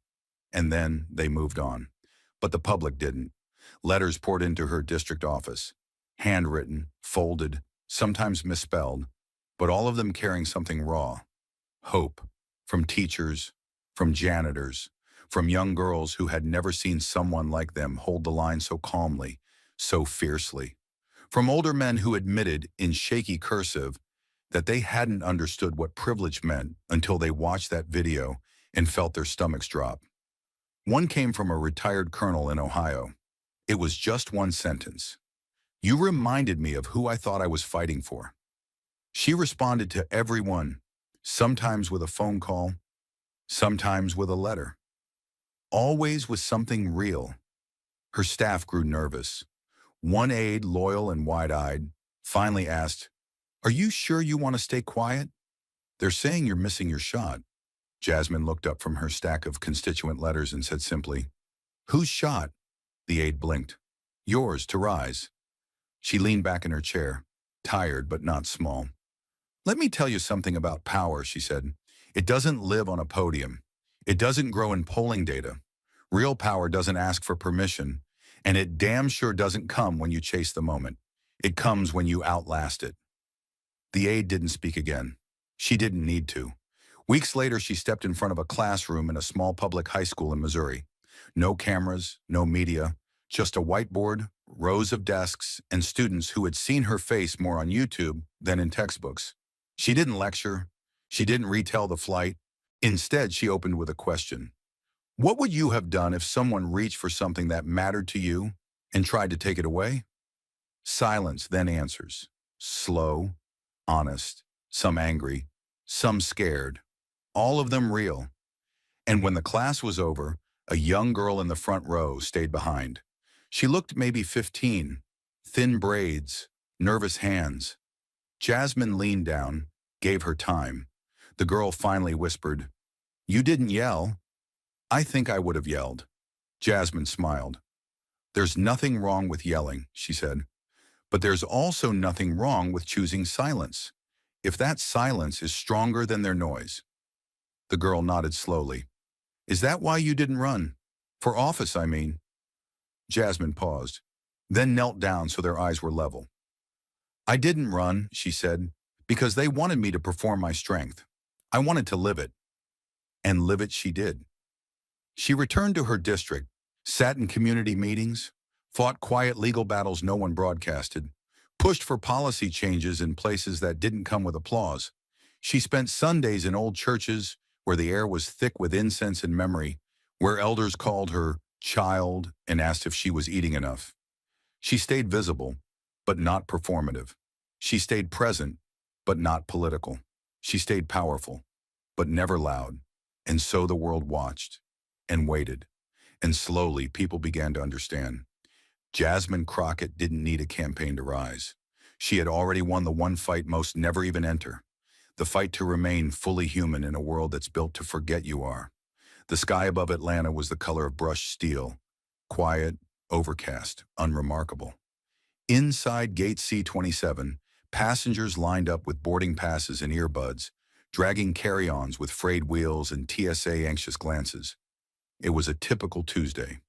And then they moved on. But the public didn't. Letters poured into her district office. Handwritten, folded, sometimes misspelled, but all of them carrying something raw. Hope. From teachers, from janitors, from young girls who had never seen someone like them hold the line so calmly, so fiercely. From older men who admitted, in shaky cursive, that they hadn't understood what privilege meant until they watched that video and felt their stomachs drop. One came from a retired colonel in Ohio. It was just one sentence. "You reminded me of who I thought I was fighting for." She responded to everyone, sometimes with a phone call, sometimes with a letter, always with something real. Her staff grew nervous. One aide, loyal and wide-eyed, finally asked, "Are you sure you want to stay quiet? They're saying you're missing your shot." Jasmine looked up from her stack of constituent letters and said simply, "Whose shot?" The aide blinked. "Yours, to rise." She leaned back in her chair, tired but not small. "Let me tell you something about power," she said. "It doesn't live on a podium. It doesn't grow in polling data. Real power doesn't ask for permission, and it damn sure doesn't come when you chase the moment. It comes when you outlast it." The aide didn't speak again. She didn't need to. Weeks later, she stepped in front of a classroom in a small public high school in Missouri. No cameras, no media, just a whiteboard, rows of desks, and students who had seen her face more on YouTube than in textbooks. She didn't lecture. She didn't retell the flight. Instead, she opened with a question. "What would you have done if someone reached for something that mattered to you and tried to take it away?" Silence, then answers. Slow, honest, some angry, some scared, all of them real. And when the class was over, a young girl in the front row stayed behind. She looked maybe 15, thin braids, nervous hands. Jasmine leaned down, gave her time. The girl finally whispered, "You didn't yell." "I think I would have yelled." Jasmine smiled. "There's nothing wrong with yelling," she said. "But there's also nothing wrong with choosing silence, if that silence is stronger than their noise." The girl nodded slowly. "Is that why you didn't run? For office, I mean." Jasmine paused, then knelt down so their eyes were level. "I didn't run," she said, "because they wanted me to perform my strength. I wanted to live it." And live it she did. She returned to her district, sat in community meetings, fought quiet legal battles no one broadcasted, pushed for policy changes in places that didn't come with applause. She spent Sundays in old churches where the air was thick with incense and memory, where elders called her child and asked if she was eating enough. She stayed visible, but not performative. She stayed present, but not political. She stayed powerful, but never loud. And so the world watched and waited. And slowly people began to understand. Jasmine Crockett didn't need a campaign to rise. She had already won the one fight most never even enter. The fight to remain fully human in a world that's built to forget you are. The sky above Atlanta was the color of brushed steel. Quiet, overcast, unremarkable. Inside Gate C-27, Passengers lined up with boarding passes and earbuds, dragging carry-ons with frayed wheels and TSA anxious glances. It was a typical Tuesday.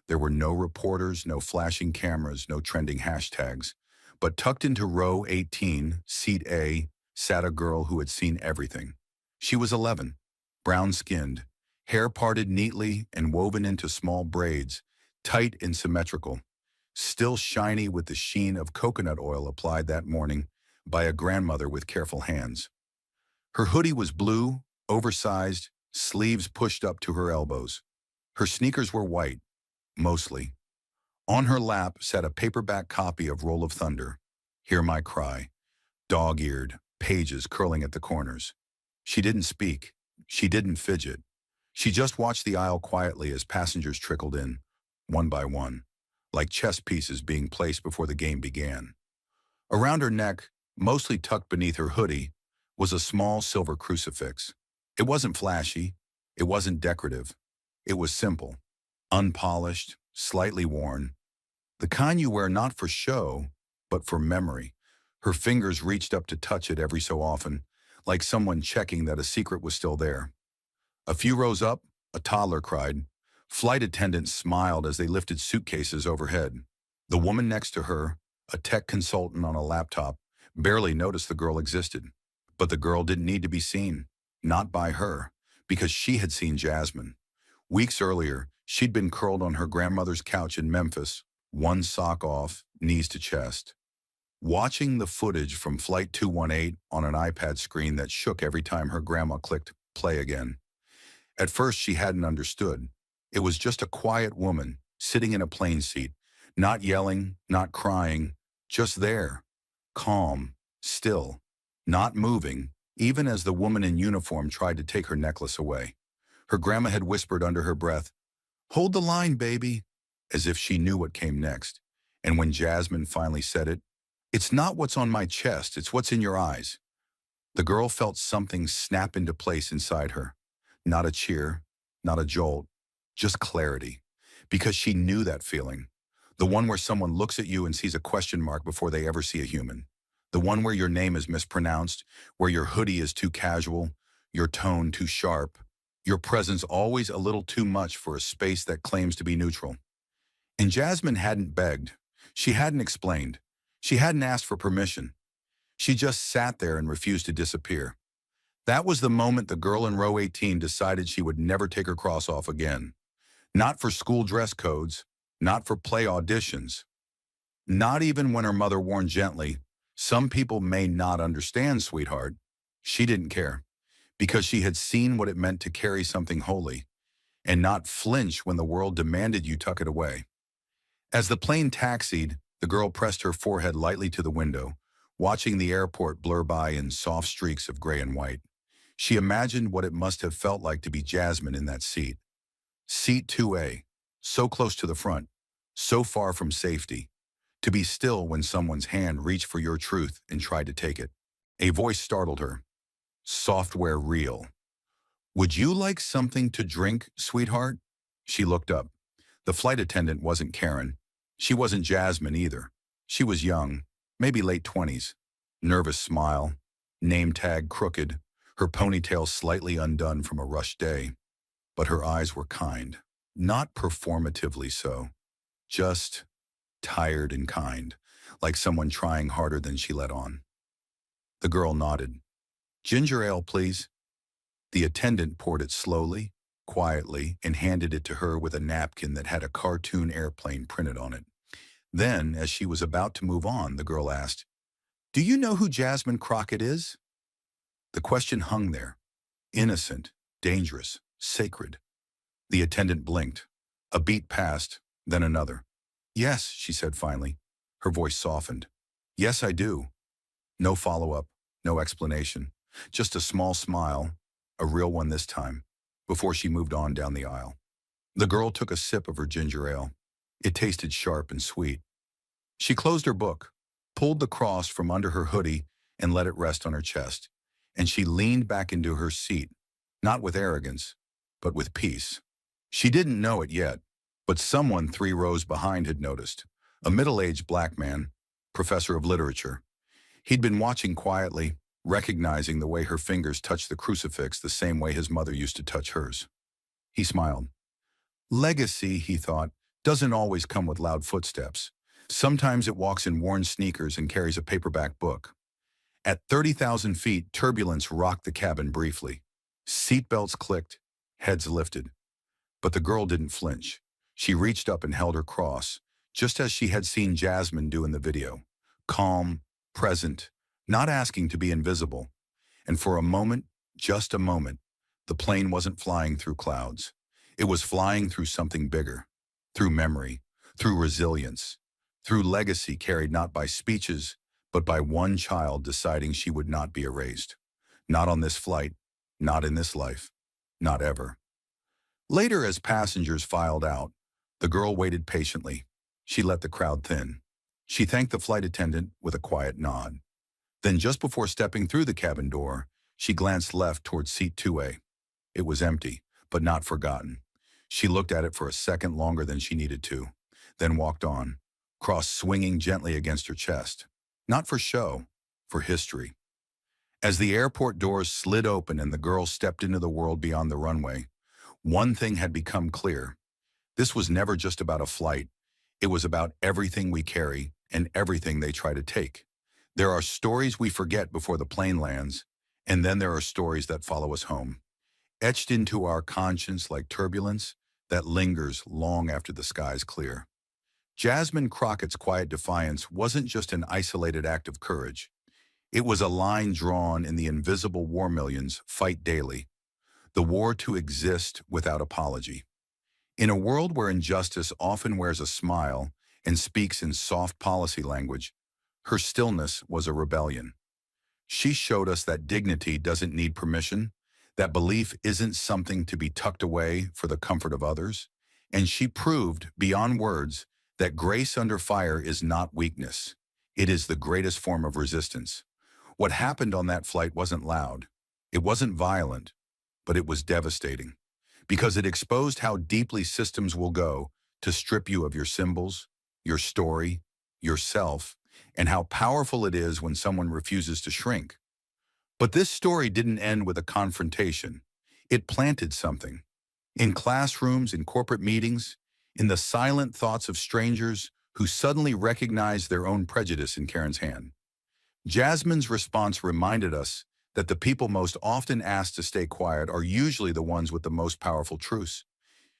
There were no reporters, no flashing cameras, no trending hashtags. But tucked into row 18, seat A, sat a girl who had seen everything. She was 11, brown-skinned, hair parted neatly and woven into small braids, tight and symmetrical, still shiny with the sheen of coconut oil applied that morning by a grandmother with careful hands. Her hoodie was blue, oversized, sleeves pushed up to her elbows. Her sneakers were white, mostly. On her lap sat a paperback copy of Roll of Thunder, Hear My Cry, dog-eared, pages curling at the corners. She didn't speak. She didn't fidget. She just watched the aisle quietly as passengers trickled in, one by one, like chess pieces being placed before the game began. Around her neck, mostly tucked beneath her hoodie, was a small silver crucifix. It wasn't flashy. It wasn't decorative. It was simple, unpolished, slightly worn. The kind you wear not for show, but for memory. Her fingers reached up to touch it every so often, like someone checking that a secret was still there. A few rows up, a toddler cried. Flight attendants smiled as they lifted suitcases overhead. The woman next to her, a tech consultant on a laptop, barely noticed the girl existed. But the girl didn't need to be seen. Not by her, because she had seen Jasmine. Weeks earlier, she'd been curled on her grandmother's couch in Memphis, one sock off, knees to chest, watching the footage from Flight 218 on an iPad screen that shook every time her grandma clicked play again. At first, she hadn't understood. It was just a quiet woman, sitting in a plane seat, not yelling, not crying, just there, calm, still, not moving, even as the woman in uniform tried to take her necklace away. Her grandma had whispered under her breath, "Hold the line, baby," as if she knew what came next. And when Jasmine finally said it, "It's not what's on my chest, it's what's in your eyes." The girl felt something snap into place inside her. Not a cheer, not a jolt, just clarity. Because she knew that feeling. The one where someone looks at you and sees a question mark before they ever see a human. The one where your name is mispronounced, where your hoodie is too casual, your tone too sharp, your presence always a little too much for a space that claims to be neutral. And Jasmine hadn't begged. She hadn't explained. She hadn't asked for permission. She just sat there and refused to disappear. That was the moment the girl in row 18 decided she would never take her cross off again. Not for school dress codes, not for play auditions. Not even when her mother warned gently, "Some people may not understand, sweetheart." She didn't care, because she had seen what it meant to carry something holy, and not flinch when the world demanded you tuck it away. As the plane taxied, the girl pressed her forehead lightly to the window, watching the airport blur by in soft streaks of gray and white. She imagined what it must have felt like to be Jasmine in that seat. Seat 2A, so close to the front, so far from safety. To be still when someone's hand reached for your truth and tried to take it. A voice startled her. Software real. "Would you like something to drink, sweetheart?" She looked up. The flight attendant wasn't Karen. She wasn't Jasmine either. She was young, maybe late 20s. Nervous smile, name tag crooked, her ponytail slightly undone from a rushed day. But her eyes were kind, not performatively so, just tired and kind, like someone trying harder than she let on. The girl nodded. "Ginger ale, please." The attendant poured it slowly, quietly, and handed it to her with a napkin that had a cartoon airplane printed on it. Then, as she was about to move on, the girl asked, "Do you know who Jasmine Crockett is?" The question hung there, innocent, dangerous, sacred. The attendant blinked. A beat passed, then another. "Yes," she said finally. Her voice softened. "Yes, I do." No follow-up, no explanation. Just a small smile, a real one this time, before she moved on down the aisle. The girl took a sip of her ginger ale. It tasted sharp and sweet. She closed her book, pulled the cross from under her hoodie, and let it rest on her chest. And she leaned back into her seat, not with arrogance, but with peace. She didn't know it yet, but someone 3 rows behind had noticed. A middle-aged black man, professor of literature. He'd been watching quietly, recognizing the way her fingers touched the crucifix the same way his mother used to touch hers. He smiled. Legacy, he thought, doesn't always come with loud footsteps. Sometimes it walks in worn sneakers and carries a paperback book. At 30,000 feet, turbulence rocked the cabin briefly. Seatbelts clicked, heads lifted. But the girl didn't flinch. She reached up and held her cross, just as she had seen Jasmine do in the video. Calm, present, not asking to be invisible. And for a moment, just a moment, the plane wasn't flying through clouds. It was flying through something bigger, through memory, through resilience, through legacy carried not by speeches, but by one child deciding she would not be erased. Not on this flight, not in this life, not ever. Later, as passengers filed out, the girl waited patiently. She let the crowd thin. She thanked the flight attendant with a quiet nod. Then, just before stepping through the cabin door, she glanced left towards seat 2A. It was empty, but not forgotten. She looked at it for a second longer than she needed to, then walked on, cross swinging gently against her chest. Not for show, for history. As the airport doors slid open and the girl stepped into the world beyond the runway, one thing had become clear. This was never just about a flight. It was about everything we carry and everything they try to take. There are stories we forget before the plane lands, and then there are stories that follow us home, etched into our conscience like turbulence that lingers long after the skies clear. Jasmine Crockett's quiet defiance wasn't just an isolated act of courage. It was a line drawn in the invisible war millions fight daily, the war to exist without apology. In a world where injustice often wears a smile and speaks in soft policy language, her stillness was a rebellion. She showed us that dignity doesn't need permission, that belief isn't something to be tucked away for the comfort of others, and she proved, beyond words, that grace under fire is not weakness. It is the greatest form of resistance. What happened on that flight wasn't loud. It wasn't violent, but it was devastating, because it exposed how deeply systems will go to strip you of your symbols, your story, yourself, and how powerful it is when someone refuses to shrink. But this story didn't end with a confrontation. It planted something. In classrooms, in corporate meetings, in the silent thoughts of strangers who suddenly recognized their own prejudice in Karen's hand. Jasmine's response reminded us that the people most often asked to stay quiet are usually the ones with the most powerful truths.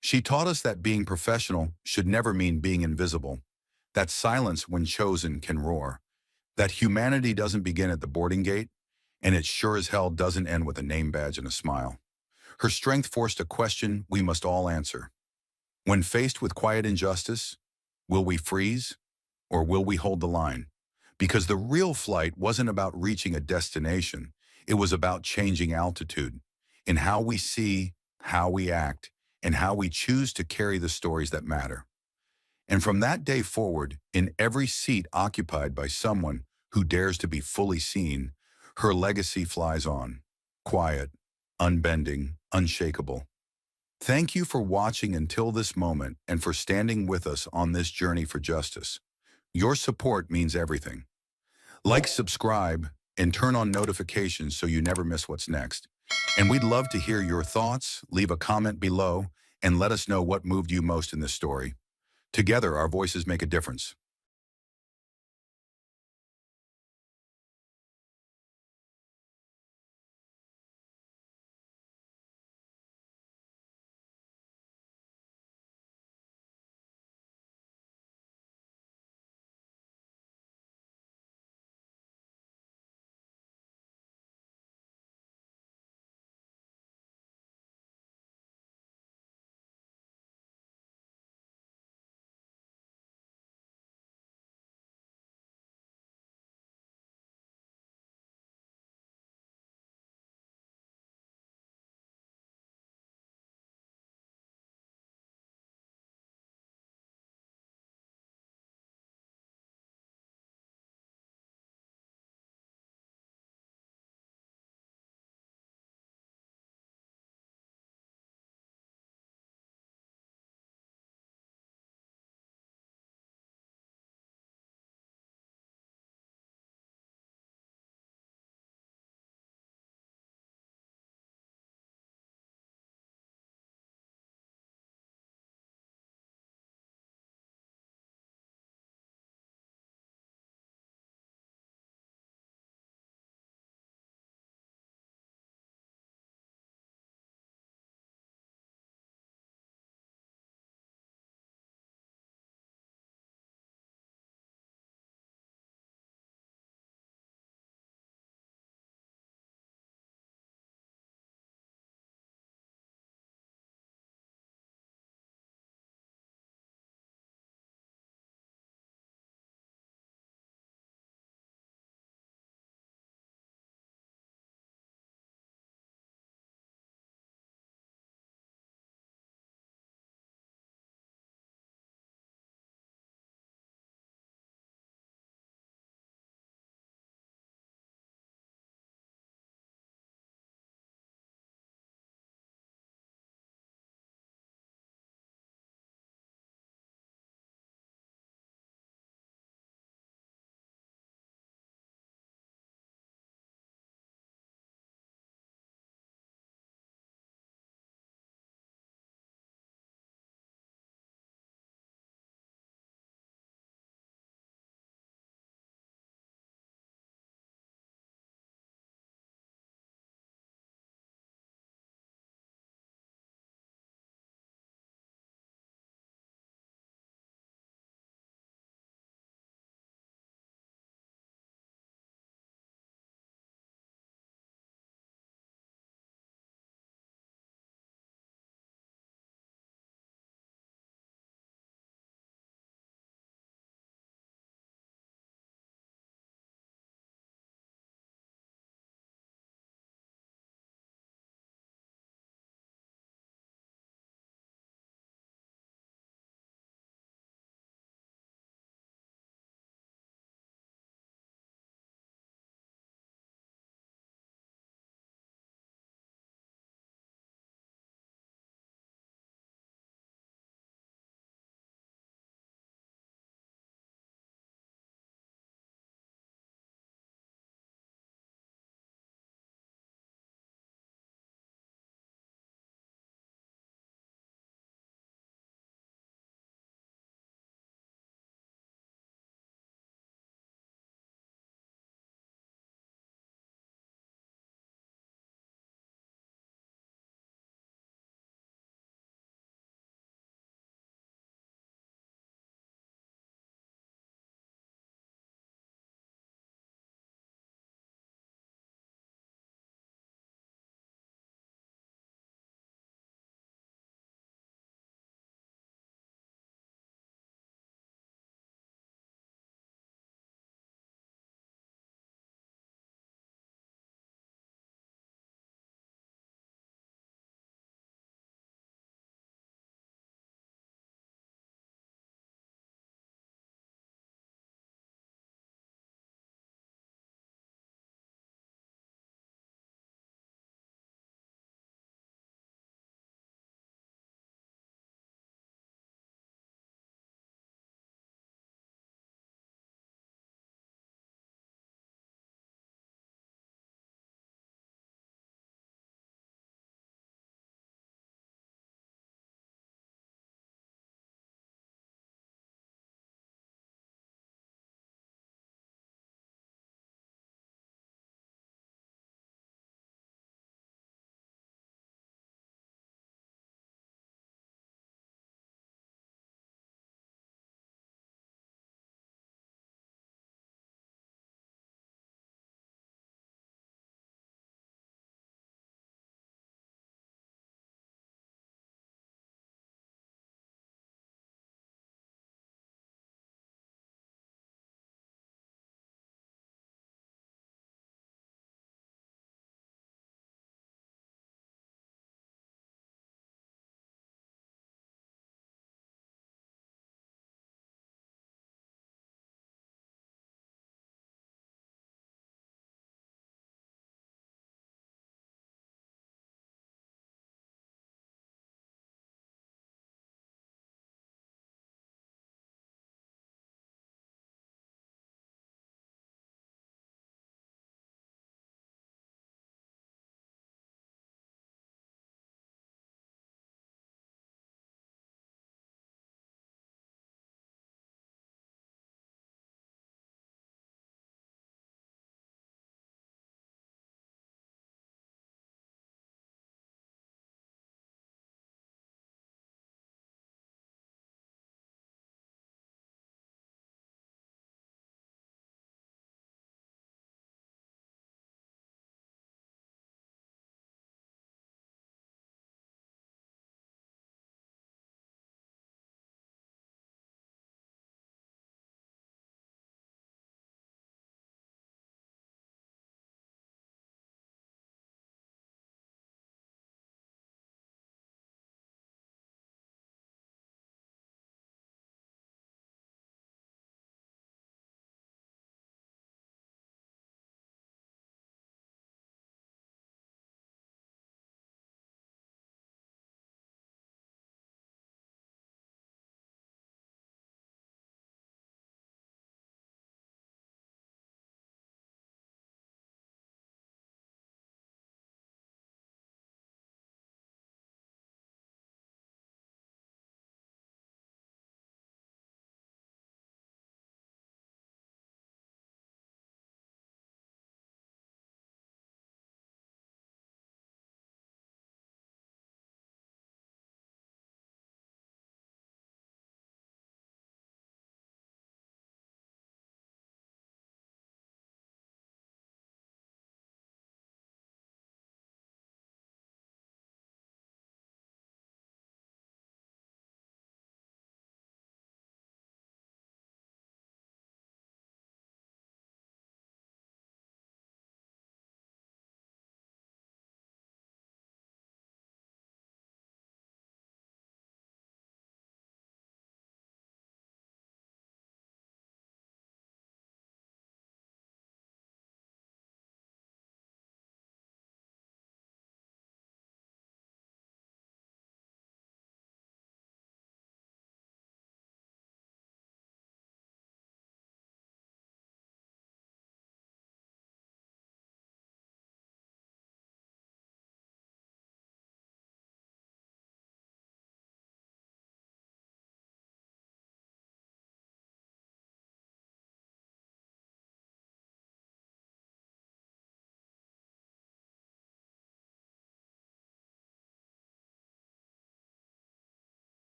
She taught us that being professional should never mean being invisible, that silence, when chosen, can roar, that humanity doesn't begin at the boarding gate, and it sure as hell doesn't end with a name badge and a smile. Her strength forced a question we must all answer. When faced with quiet injustice, will we freeze or will we hold the line? Because the real flight wasn't about reaching a destination. It was about changing altitude in how we see, how we act, and how we choose to carry the stories that matter. And from that day forward, in every seat occupied by someone who dares to be fully seen, her legacy flies on, quiet, unbending, unshakable. Thank you for watching until this moment and for standing with us on this journey for justice. Your support means everything. Like, subscribe, and turn on notifications so you never miss what's next. And we'd love to hear your thoughts. Leave a comment below and let us know what moved you most in this story. Together, our voices make a difference.